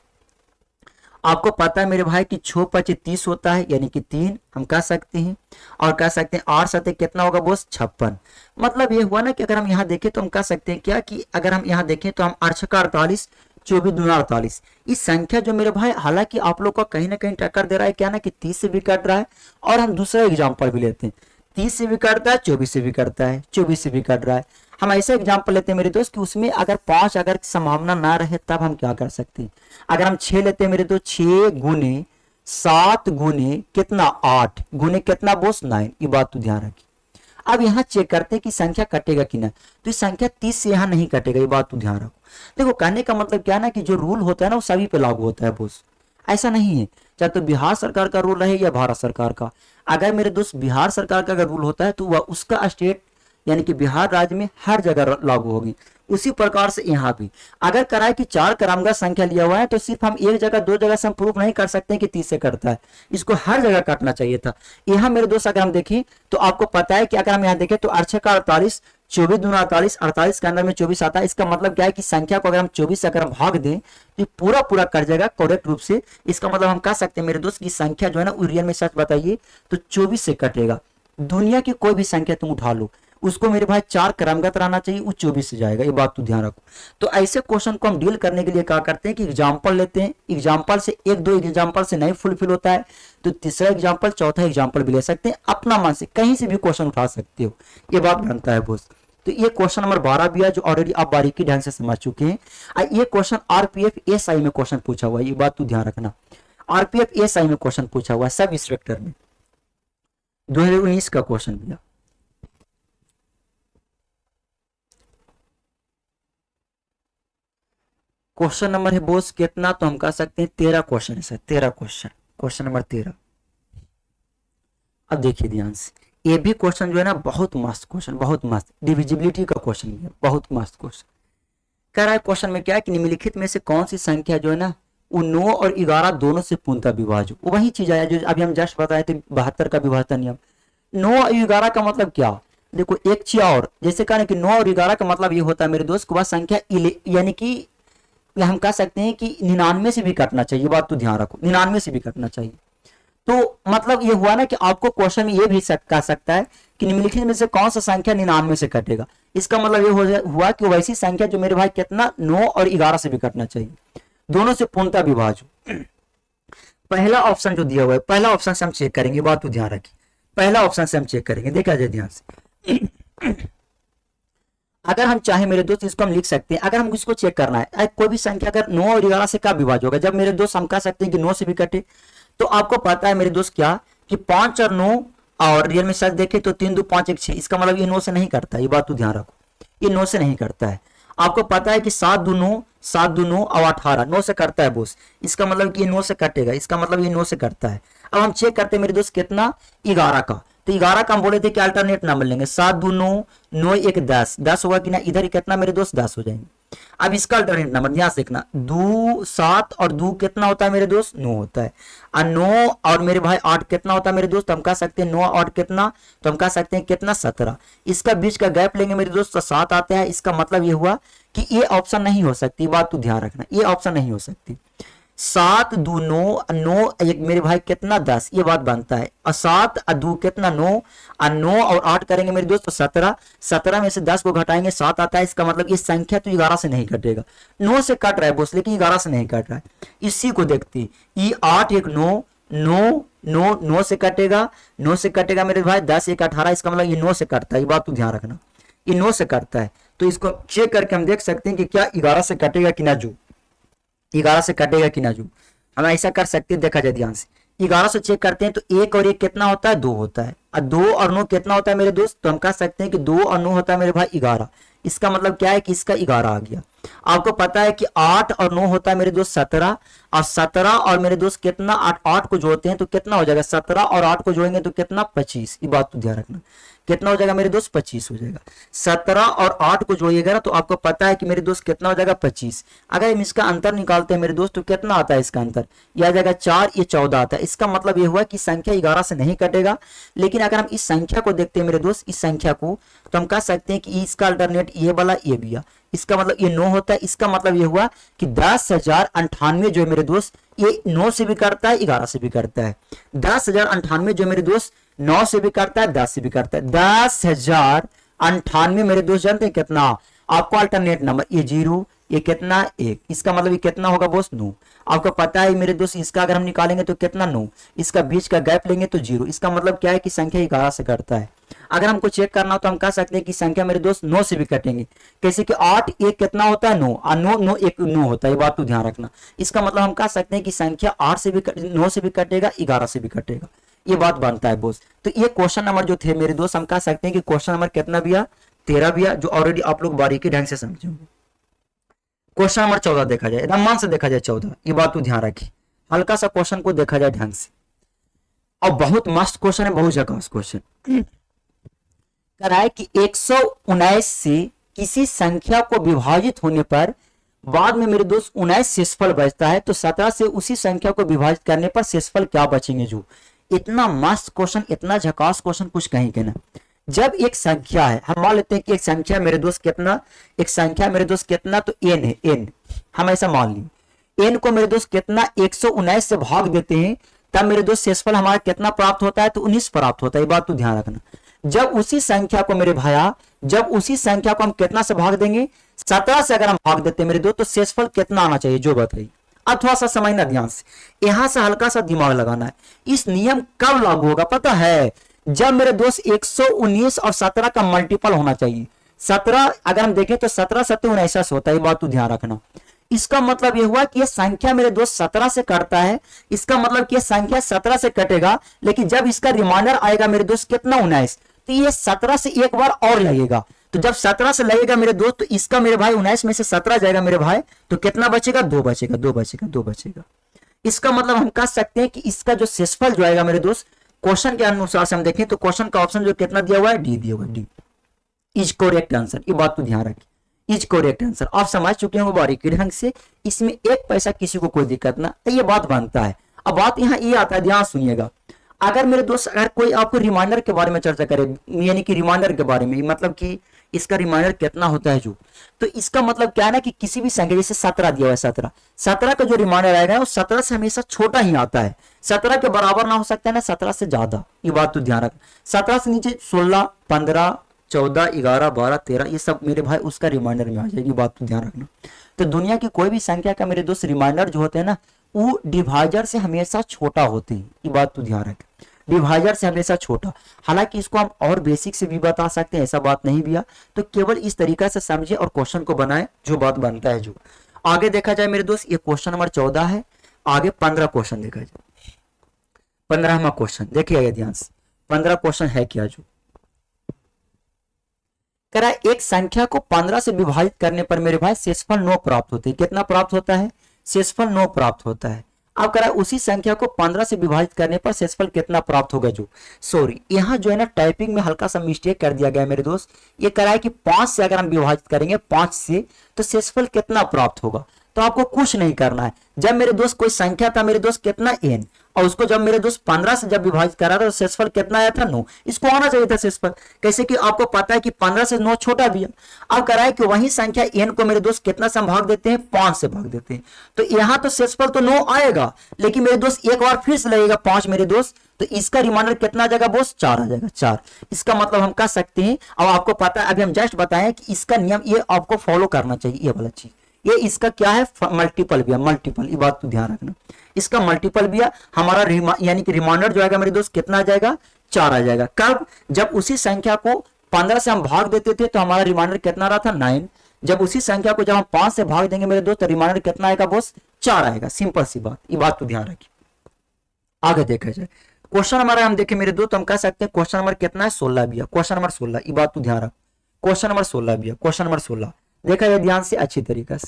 आपको पता है मेरे भाई कि 6 5 30 होता है, यानी कि 3 हम कह सकते हैं, और कह सकते हैं 8 7 कितना होगा बोस 56। मतलब ये हुआ ना कि अगर हम यहाँ देखें तो हम कह सकते हैं क्या कि अगर हम यहाँ देखें तो हम 8 6 48, 24 दूना 48, इस संख्या जो मेरे भाई हालांकि आप लोग का कहीं ना कहीं टक्कर दे रहा है क्या ना कि 30 से भी कट रहा है, और हम दूसरा एग्जाम्पल भी लेते हैं, 30 से भी कटता है, 24 से भी कटता है, 24 से भी कट रहा है। हम ऐसा एग्जाम्पल लेते हैं मेरे दोस्त कि उसमें अगर 5 अगर संभावना ना रहे तब हम क्या कर सकते हैं। अगर हम 6 लेते हैं मेरे दोस्त, 6 गुने 7 गुने कितना 8 गुने कितना बोस 9, ये बात तो ध्यान रखिए। अब यहाँ चेक करते हैं कि संख्या कटेगा कि ना, तो ये संख्या 30 से यहाँ नहीं कटेगा, ये बात तो ध्यान रखो। देखो कहने का मतलब क्या ना कि जो रूल होता है ना वो सभी पे लागू होता है बोस, ऐसा नहीं है चाहे तो बिहार सरकार का रूल रहे या भारत सरकार का। अगर मेरे दोस्त बिहार सरकार का अगर रूल होता है तो वह उसका स्टेट यानी कि बिहार राज्य में हर जगह लागू होगी। उसी प्रकार से यहाँ भी अगर कराए कि 4 क्रमागत संख्या लिया हुआ है तो सिर्फ हम एक जगह 2 जगह से हम प्रूफ नहीं कर सकते कि 30 से करता है, इसको हर जगह काटना चाहिए था। यहाँ मेरे दोस्त अगर हम देखें तो आपको पता है कि अगर हम यहाँ देखें तो 8 6 48, 24 दूना 48, 48 के अंदर में 24 आता है। इसका मतलब क्या है कि संख्या को अगर हम 24 से अगर हम भाग दें तो पूरा पूरा कर जाएगा करेक्ट रूप से। इसका मतलब हम कह सकते हैं मेरे दोस्त की संख्या जो है ना रियल में सच बताइए तो 24 से कटेगा। दुनिया की कोई भी संख्या तुम उठा लो उसको मेरे भाई 4 क्रमागत रहना चाहिए, वो 24 से जाएगा, ये बात तो ध्यान रखो। तो ऐसे क्वेश्चन को हम डील करने के लिए क्या करते हैं कि एग्जाम्पल लेते हैं, एग्जाम्पल से 1 2 एग्जाम्पल से नहीं फुलफिल होता है तो तीसरा एग्जाम्पल चौथा एग्जाम्पल भी ले सकते हैं, अपना मन से कहीं से भी क्वेश्चन उठा सकते हो, ये बात बनता है बोस। तो ये क्वेश्चन नंबर 12 भी है जो ऑलरेडी आप बारीकी ढंग से समझ चुके हैं। ये क्वेश्चन आरपीएफ एसआई में क्वेश्चन पूछा हुआ है, ये बात तो ध्यान रखना, आरपीएफ एसआई में क्वेश्चन पूछा हुआ है, सब इंस्पेक्टर में 2019 का क्वेश्चन भी है। क्वेश्चन नंबर है बोस कितना, तो हम कह सकते हैं 13 क्वेश्चन है सर, 13 क्वेश्चन, क्वेश्चन नंबर 13। अब देखिए ध्यान से, ये भी क्वेश्चन जो है ना बहुत मस्त क्वेश्चन, बहुत मस्त डिविजिबिलिटी का क्वेश्चन भी है, बहुत मस्त क्वेश्चन। कह रहा है क्वेश्चन में क्या है कि निम्नलिखित में से कौन सी संख्या जो है ना वो 9 और 11 दोनों से पूर्णतः विभाज्य, वही चीज आया जो अभी हम जस्ट बताए थे 72 का विभाजन नियम। 9 और 11 का मतलब क्या, देखो एक चीज और जैसे कहा कि 9 और 11 का मतलब ये होता है मेरे दोस्त वह संख्या यानी कि हम कह सकते हैं कि 99 से भी कटना चाहिए, बात तो ध्यान रखो, 99 से भी कटना चाहिए। तो मतलब ये हुआ ना कि आपको क्वेश्चन में ये भी कह सकता है कि निम्नलिखित में से कौन सा संख्या 99 से कटेगा। इसका मतलब ये हुआ कि वैसी संख्या जो मेरे भाई कितना 9 और 11 से भी कटना चाहिए, दोनों से पूर्णतः विभाज्य। पहला ऑप्शन जो दिया हुआ है, पहला ऑप्शन से हम चेक करेंगे, बात तो ध्यान रखिए, पहला ऑप्शन से हम चेक करेंगे, देखा जाए ध्यान से। अगर हम चाहे मेरे दोस्त इसको हम लिख सकते हैं, अगर हम इसको चेक करना है कोई भी संख्या अगर 9 और 11 से कब विभाज्य होगा, जब मेरे दोस्त हम कह सकते हैं कि 9 से भी कटे। तो आपको पता है मेरे दोस्त क्या कि 5 और 9 और रियल में सच देखे तो 3 2 5 1 6, इसका मतलब ये 9 से नहीं करता है, ये बात तो ध्यान रखो, ये 9 से नहीं करता है। आपको पता है कि 7 2 9, 7 2 9 और 18 9 से करता है बोस, इसका मतलब कि ये 9 से कटेगा, इसका मतलब ये 9 से करता है। अब हम चेक करते हैं मेरे दोस्त कितना, 11 का। तो 11 का हम बोले थे कि अल्टरनेट नंबर लेंगे, 7 2 9, 9 1 10, 10 होगा कि ना, इधर ही कितना मेरे दोस्त 10 हो जाएंगे। अब इसका अल्टरनेट नंबर ध्यान से देखना, 2 7 और 2 कितना होता है मेरे दोस्त, 9 होता है। और 9 और मेरे भाई 8 कितना होता है मेरे दोस्त, हम कह सकते हैं 9 और कितना, तो हम कह सकते हैं कितना 17। इसका बीच का गैप लेंगे मेरे दोस्त तो 7 आते हैं। इसका मतलब ये हुआ कि ये ऑप्शन नहीं हो सकती, बात तो ध्यान रखना, ये ऑप्शन नहीं हो सकती। 7 2 9, 9 एक मेरे भाई कितना 10, ये बात बनता है। और 7 और 2 कितना 9, और 9 और 8 करेंगे मेरे दोस्त तो 17, 17 में से 10 को घटाएंगे 7 आता है। इसका मतलब ये संख्या तो 11 से नहीं कटेगा, 9 से कट रहा है बोस लेकिन 11 से नहीं कट रहा है। इसी को देखते ये 8 1 9, 9 9 9 से कटेगा, 9 से कटेगा मेरे भाई, 10 1 18, इसका मतलब ये 9 से कटता है, ये बात तो ध्यान रखना, ये 9 से कटता है। तो इसको चेक करके हम देख सकते हैं कि क्या 11 से कटेगा कि ना, जो 11 से कटेगा कि ना, जो हम ऐसा कर सकते हैं। देखा जाए ध्यान से, 11 से चेक करते हैं तो 1 और 1 कितना होता है, 2 होता है। और 2 और 9 कितना होता है मेरे दोस्त, तो हम कह सकते हैं कि 2 और 9 होता है मेरे भाई 11। इसका मतलब क्या है कि इसका 11 आ गया। आपको पता है कि 8 और 9 होता है मेरे दोस्त 17, और 17 और मेरे दोस्त कितना 8 8 को जोड़ते हैं तो कितना हो जाएगा, 17 और 8 को जोड़ेंगे तो कितना 25, ये बात तो ध्यान रखना, कितना हो जाएगा मेरे दोस्त 25 हो जाएगा। 17 और 8 को जोड़िएगा ना तो आपको पता है कि मेरे दोस्त कितना हो जाएगा 25। अगर हम इसका अंतर निकालते हैं मेरे दोस्त तो कितना आता है इसका अंतर, यह आ जाएगा 4, ये 14 आता है। इसका मतलब ये हुआ कि संख्या 11 से नहीं कटेगा। लेकिन अगर हम इस संख्या को देखते हैं मेरे दोस्त, इस संख्या को, तो हम कह सकते हैं कि इसका अल्टरनेट ये वाला ये भी है, इसका मतलब ये 9 होता है। इसका मतलब ये हुआ कि 10,098 जो है मेरे दोस्त ये 9 से भी करता है 11 से भी करता है। 10,098 जो मेरे दोस्त 9 से भी करता है 10 से भी करता है। 10,098 मेरे दोस्त जानते हैं कितना, आपको अल्टरनेट नंबर ये 0, ये कितना 1, इसका मतलब ये कितना होगा बोस 9। आपको पता है मेरे दोस्त इसका अगर हम निकालेंगे तो कितना 9, इसका बीच का गैप लेंगे तो 0। इसका मतलब क्या है कि संख्या 11 से करता है। अगर हमको चेक करना हो तो हम कह सकते हैं कि संख्या मेरे दोस्त 9 से भी कटेंगे, कैसे कि 8 1 कितना होता है 9, और 9 9 1 9 होता है, ये बात तो ध्यान रखना। इसका मतलब हम कह सकते हैं कि संख्या 8 से भी 9 से भी कटेगा, 11 से भी कटेगा, ये बात बनता है बोस। तो ये क्वेश्चन नंबर जो थे मेरे दोस्त हम कह सकते हैं कि क्वेश्चन नंबर कितना भी 13 भी, जो ऑलरेडी आप लोग बारीकी ढंग से समझेंगे। क्वेश्चन नंबर 14 देखा जाए, एकदम मान से देखा जाए 14, ये बात तो ध्यान रखिए। हल्का सा क्वेश्चन को देखा जाए ढंग से, और बहुत मस्त क्वेश्चन है, बहुत जगह क्वेश्चन कर रहा है कि 119 से किसी संख्या को विभाजित होने पर बाद में मेरे दोस्त 19 शेषफल बचता है, तो 17 से उसी संख्या को विभाजित करने पर शेषफल क्या बचेंगे। जो इतना मस्त क्वेश्चन, इतना झकास क्वेश्चन कुछ कहीं के ना। जब एक संख्या है, हम मान लेते हैं कि एक संख्या मेरे दोस्त कितना, एक संख्या मेरे दोस्त कितना, तो n है, n हम ऐसा मान लें। n को मेरे दोस्त कितना 119 से भाग देते हैं, तब मेरे दोस्त शेषफल हमारा कितना प्राप्त होता है, तो 19 प्राप्त होता है, ये बात तो ध्यान रखना। जब उसी संख्या को मेरे भाया, जब उसी संख्या को हम कितना से भाग देंगे, 17 से अगर हम भाग देते हैं मेरे दोस्त, तो शेषफल कितना आना चाहिए जो बताइए। अब थोड़ा सा समझना ध्यान से, यहां से हल्का सा दिमाग लगाना है। इस नियम कब लागू होगा पता है, जब मेरे दोस्त 119 और 17 का मल्टीपल होना चाहिए। 17 अगर हम देखें तो 17 7 19 होता है, ये बात तो ध्यान रखना। इसका मतलब यह हुआ कि यह संख्या मेरे दोस्त 17 से कटता है, इसका मतलब कि यह संख्या 17 से कटेगा, लेकिन जब इसका रिमाइंडर आएगा मेरे दोस्त कितना 19, तो ये 17 से एक बार और लगेगा। तो जब 17 से लगेगा मेरे दोस्त, तो इसका मेरे भाई 19 में से 17 जाएगा मेरे भाई, तो कितना बचेगा 2 बचेगा, 2 बचेगा, 2 बचेगा। इसका मतलब हम कह सकते हैं कि इसका जो शेषफल जो आएगा मेरे दोस्त, क्वेश्चन के अनुसार से हम देखें तो क्वेश्चन का ऑप्शन जो कितना दिया हुआ है, डी दिया हुआ है, डी इज करेक्ट आंसर। ये बात तो ध्यान रखिए, इज करेक्ट आंसर। आप समझ चुके होंगे बारीकी ढंग से, इसमें एक पैसा किसी को कोई दिक्कत ना, ये बात बनता है। अब बात यहाँ ये आता है, ध्यान सुनिएगा। अगर मेरे दोस्त अगर कोई आपको रिमाइंडर के बारे में चर्चा करे, यानी कि रिमाइंडर के बारे में, मतलब कि इसका रिमाइंडर कितना होता है जो, तो इसका मतलब क्या है ना कि किसी भी संख्या, जैसे 17 दिया हुआ है, 17 का जो रिमाइंडर आएगा वो 17 से हमेशा छोटा ही आता है, 17 के बराबर ना हो सकता है ना 17 से ज्यादा, ये बात तो ध्यान रख। 17 से नीचे 16 15 14 11 12 13 ये सब मेरे भाई उसका रिमाइंडर में आ जाएगी, बात तो ध्यान रखना। तो दुनिया की कोई भी संख्या का मेरे दोस्त रिमाइंडर जो होते हैं ना, वो डिवाइजर से हमेशा छोटा होते हैं, ये बात तो ध्यान रख। डिवाइजर से हमेशा छोटा। हालांकि इसको हम और बेसिक से भी बता सकते हैं, ऐसा बात नहीं भैया। तो केवल इस तरीका से समझे और क्वेश्चन को बनाए, जो बात बनता है। जो आगे देखा जाए मेरे दोस्त, ये क्वेश्चन नंबर 14 है। आगे 15 क्वेश्चन देखा जाए। 15वां क्वेश्चन देखिएगा ध्यान से। 15 क्वेश्चन है क्या, जो कह रहा है एक संख्या को 15 से विभाजित करने पर मेरे भाई शेषफल 9 प्राप्त होते हैं। कितना प्राप्त होता है? शेषफल 9 प्राप्त होता है। अब कह रहा है उसी संख्या को 15 से विभाजित करने पर शेषफल कितना प्राप्त होगा। जो सॉरी, यहाँ जो है ना टाइपिंग में हल्का सा मिस्टेक कर दिया गया है मेरे दोस्त। ये कह रहा है कि 5 से अगर हम विभाजित करेंगे 5 से, तो शेषफल कितना प्राप्त होगा। तो आपको कुछ नहीं करना है। जब मेरे दोस्त कोई संख्या था मेरे दोस्त कितना n, और उसको जब मेरे दोस्त 15 से जब विभाजित करा था तो शेषफल कितना आया था 9। इसको आना चाहिए था शेषफल। कैसे कि आपको पता है कि 15 से 9 छोटा भी है। अब कह रहा है कि वही संख्या n को मेरे दोस्त कितना से हम भाग देते हैं? 5 से भाग देते हैं। तो यहां तो शेषफल तो 9 आएगा, लेकिन मेरे दोस्त एक बार फिर से लगेगा 5 मेरे दोस्त, तो इसका रिमाइंडर कितना आ जाएगा बोस? 4 आ जाएगा, 4। इसका मतलब हम कह सकते हैं, अब आपको पता है, अभी हम जस्ट बताएं कि इसका नियम ये आपको फॉलो करना चाहिए। ये वाला चीज, ये इसका क्या है? मल्टीपल भी है, मल्टीपल। ये बात तो ध्यान रखना, इसका मल्टीपल भी है। हमारा यानी कि रिमाइंडर जो आएगा मेरे दोस्त कितना आ जाएगा? 4 आ जाएगा। कब? जब उसी संख्या को 15 से हम भाग देते थे तो हमारा रिमाइंडर कितना रहा था? 9। जब उसी संख्या को जब हम 5 से भाग देंगे मेरे दोस्त, तो रिमाइंडर कितना आएगा बोस? 4 आएगा। सिंपल सी बात, ये बात तो ध्यान रखिए। आगे देखा जाए क्वेश्चन हमारा, हम देखें मेरे दोस्त, हम कह सकते हैं क्वेश्चन नंबर कितना है? 16 भी है। क्वेश्चन नंबर 16, ये बात तो ध्यान रख। क्वेश्चन नंबर 16 भी है। क्वेश्चन नंबर 16 देखा जाए ध्यान से अच्छी तरीके से।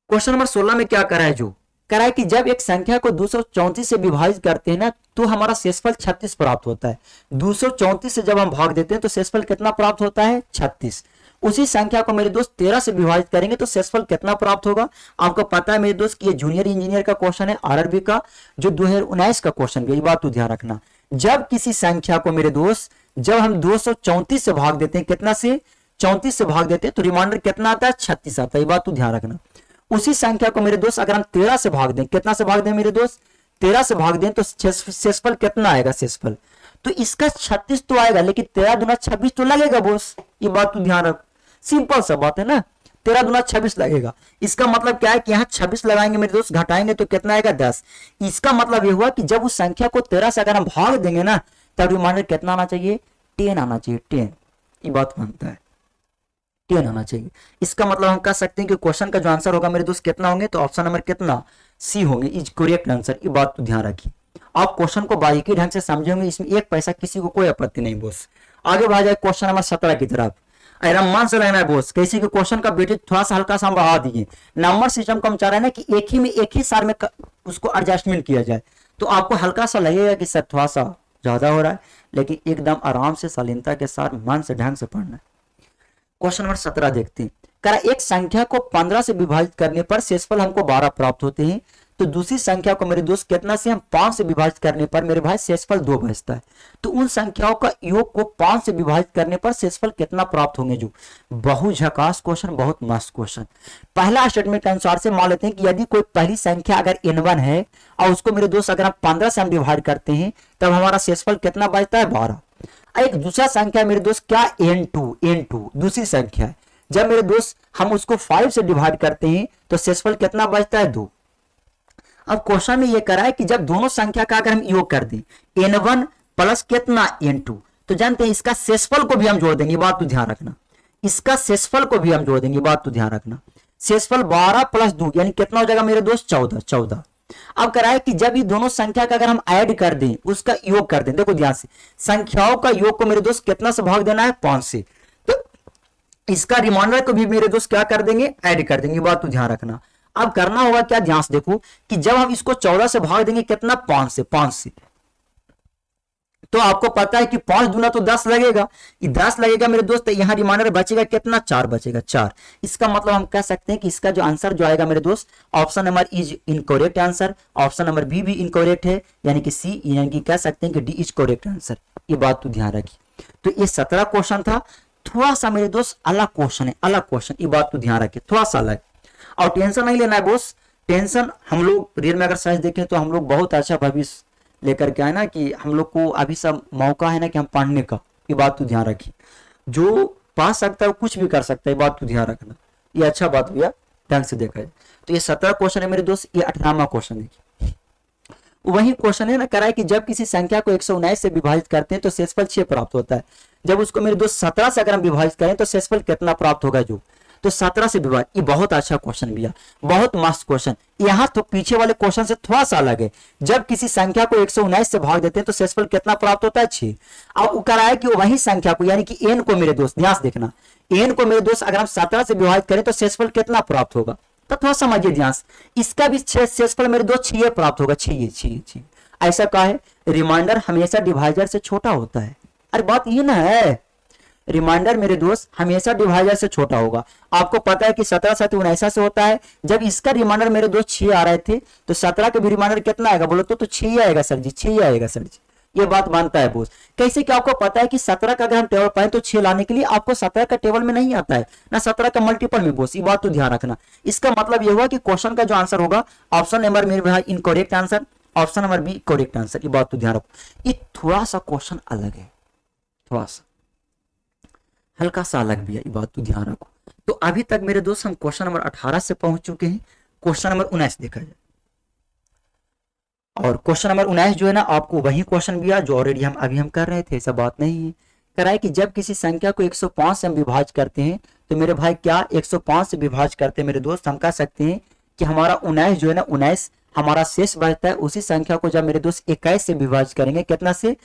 क्वेश्चन नंबर 16 में क्या करा है? जो करा है कि जब एक संख्या को 234 से विभाजित करते हैं ना, तो हमारा शेषफल 36 प्राप्त होता है। 234 से जब हम भाग देते हैं तो शेषफल कितना प्राप्त होता है? 36। उसी संख्या को मेरे दोस्त 13 से विभाजित करेंगे तो शेषफल कितना प्राप्त होगा? आपको पता है मेरे दोस्त कि ये जूनियर इंजीनियर का क्वेश्चन है, आरआरबी का, जो 2019 का क्वेश्चन है। ये बात तो ध्यान रखना। जब किसी संख्या को मेरे दोस्त, जब हम 234 से भाग देते हैं, कितना से? 34 से भाग देते हैं, तो रिमाइंडर कितना आता है? 36 आता है। ये बात तो ध्यान रखना। उसी संख्या को मेरे दोस्त अगर हम 13 से भाग दें, कितना से भाग दें मेरे दोस्त? 13 से भाग दें, तो शेषफल कितना आएगा? शेषफल तो इसका 36 तो आएगा, लेकिन 13 दूना 26 तो लगेगा बोस। ये बात तो ध्यान रख, सिंपल सा बात है ना। 13 दूना 26 लगेगा। इसका मतलब क्या है कि यहाँ 26 लगाएंगे मेरे दोस्त, घटाएंगे तो कितना आएगा? 10। इसका मतलब ये हुआ कि जब उस संख्या को 13 से अगर हम भाग देंगे ना, तब रिमाइंडर कितना आना चाहिए? 10 आना चाहिए, 10। ये बात बनता है, 10 आना चाहिए। इसका मतलब हम कह सकते हैं कि क्वेश्चन का जो आंसर होगा मेरे दोस्त कितना होंगे? तो ऑप्शन नंबर कितना? सी होंगे, इज करेक्ट आंसर। ये बात तो ध्यान रखिए। आप क्वेश्चन को बारीकी ढंग से समझेंगे, इसमें एक पैसा किसी को कोई आपत्ति नहीं बोस। आगे बढ़ा जाए क्वेश्चन नंबर 17 की तरफ। मन से लेना है बोस, कैसे कि क्वेश्चन का वेटेज थोड़ा सा हल्का सा हम बढ़ा दिए। नंबर सिस्टम को हम चाह रहे हैं ना कि एक ही साल में उसको एडजस्टमेंट किया जाए, तो आपको हल्का सा लगेगा कि सर थोड़ा सा ज्यादा हो रहा है, लेकिन एकदम आराम से शालीनता के साथ मन से ढंग से पढ़ना है। क्वेश्चन नंबर 17 देखते हैं। कह रहा एक संख्या को 15 से विभाजित करने पर शेषफल हमको 12 प्राप्त होते हैं, तो दूसरी संख्या को मेरे दोस्त कितना से हम 5 से विभाजित करने पर मेरे भाई शेषफल 2 बचता है। तो उन संख्याओं का योग को 5 से विभाजित करने पर शेषफल कितना प्राप्त होंगे? जो बहुत झकास क्वेश्चन, बहुत मस्त क्वेश्चन। पहला स्टेटमेंट के अनुसार से मान लेते हैं कि यदि कोई पहली संख्या अगर n1 है और उसको मेरे दोस्त अगर हम 15 से हम डिवाइड करते हैं, तब हमारा शेषफल कितना बचता है? 12। एक दूसरा संख्या मेरे दोस्त क्या? n2 दूसरी संख्या है। जब मेरे दोस्त हम उसको 5 से डिवाइड करते हैं तो शेषफल कितना बचता है? 2। अब क्वेश्चन में ये करा है कि जब दोनों संख्या का अगर हम योग कर दें, n1 प्लस कितना? n2, तो जानते हैं इसका शेषफल को भी हम जोड़ देंगे। बात तो ध्यान रखना, इसका शेषफल को भी हम जोड़ देंगे। बात तो ध्यान रखना। शेषफल 12 प्लस 2 यानी कितना हो जाएगा मेरे दोस्त? 14। अब करा है कि जब ये दोनों संख्या का अगर हम ऐड कर दें, उसका योग कर दें, देखो ध्यान से, संख्याओं का योग को मेरे दोस्त कितना से भाग देना है? 5 से। तो इसका रिमाइंडर को भी मेरे दोस्त क्या कर देंगे? ऐड कर देंगे। बात तो ध्यान रखना। अब करना होगा क्या? ध्यान से देखो कि जब हम इसको 14 से भाग देंगे कितना? 5 से, तो आपको पता है कि 5 दूना तो 10 लगेगा, ये 10 लगेगा मेरे दोस्त। यहाँ रिमाइंडर बचेगा कितना? 4 बचेगा, 4। इसका मतलब हम कह सकते हैं कि इसका जो आंसर जो आएगा मेरे दोस्त, option number is incorrect answer. Option number B भी इनकरेक्ट है, यानी कि सी, यानी कि कह सकते हैं कि डी इज करेक्ट आंसर। ये बात तो ध्यान रखिए। तो ये 17 क्वेश्चन था। थोड़ा सा मेरे दोस्त अलग क्वेश्चन है, अलग क्वेश्चन। ये बात तो ध्यान रखिए, थोड़ा सा अलग। और टेंशन नहीं लेना है बोस, टेंशन हम लोग रियल में अगर सच देखें तो हम लोग बहुत अच्छा भविष्य लेकर के आए ना, कि हम लोग को अभी सब मौका है ना कि हम पढ़ने का। ये बात तो ध्यान रखिए, जो पा सकता है वो कुछ भी कर सकता है। बात तो ध्यान रखना, ये अच्छा बात भैया ढंग से देखा जाए। तो ये 17 क्वेश्चन है मेरे दोस्त। ये 18वां क्वेश्चन देखिए। वही क्वेश्चन है ना, कराए कि जब किसी संख्या को 119 से विभाजित करते हैं तो शेषफल 6 प्राप्त होता है। जब उसको मेरे दोस्त 17 से अगर हम विभाजित करें तो शेषफल कितना प्राप्त होगा जो, तो 17 से विभाजित। ये बहुत अच्छा क्वेश्चन भैया, बहुत मस्त क्वेश्चन। यहाँ तो पीछे वाले क्वेश्चन से थोड़ा सा अलग है। जब किसी संख्या को 119 से भाग देते हैं तो शेषफल कितना प्राप्त होता है 6। अब कराया कि वही संख्या को यानी कि n को मेरे दोस्त ध्यान से देखना, n को मेरे दोस्त अगर हम 17 से विभाजित करें तो शेषफल कितना प्राप्त होगा, तो थोड़ा समझिए ध्यान से। इसका भी शेषफल मेरे दोस्त 6 प्राप्त होगा, 6। ऐसा कहा है रिमाइंडर हमेशा डिवाइजर से छोटा होता है। अरे बात ये ना है, रिमाइंडर मेरे दोस्त हमेशा डिवाइजर से छोटा होगा। आपको पता है कि 17 7 19 से होता है। जब इसका रिमाइंडर मेरे दोस्त 6 आ रहे थे तो 17 का भी रिमाइंडर कितना आएगा बोलो, तो 6 ही आएगा सर जी, 6 ही आएगा सर जी। ये बात मानता है बोस। कैसे कि आपको पता है कि 17 का अगर हम टेबल पाए तो 6 लाने के लिए आपको 17 का टेबल में नहीं आता है ना 17 का मल्टीपल में बोस। ये बात तो ध्यान रखना। इसका मतलब ये हुआ कि क्वेश्चन का जो आंसर होगा ऑप्शन नंबर मेरे भाई incorrect answer, option number B correct answer. ये बात तो ध्यान रखो। ये थोड़ा सा क्वेश्चन अलग है, थोड़ा सा हल्का सा अलग भी है, ये बात तो ध्यान रखो। तो अभी तक मेरे दोस्त हम क्वेश्चन नंबर 18 से पहुंच चुके हैं। क्वेश्चन नंबर 19 देखा जाए, और क्वेश्चन नंबर 19 जो है ना आपको वही क्वेश्चन भी है जो ऑलरेडी हम कर रहे थे, ऐसा बात नहीं है। कराए कि जब किसी संख्या को 105 से हम विभाजित करते हैं तो मेरे भाई क्या 105 से विभाजित करते हैं मेरे दोस्त, हम कह सकते हैं कि हमारा 19 जो है ना 19 हमारा शेष बचता है। उसी संख्या को जब मेरे दोस्त 21 से विभाजित करेंगे, कितना से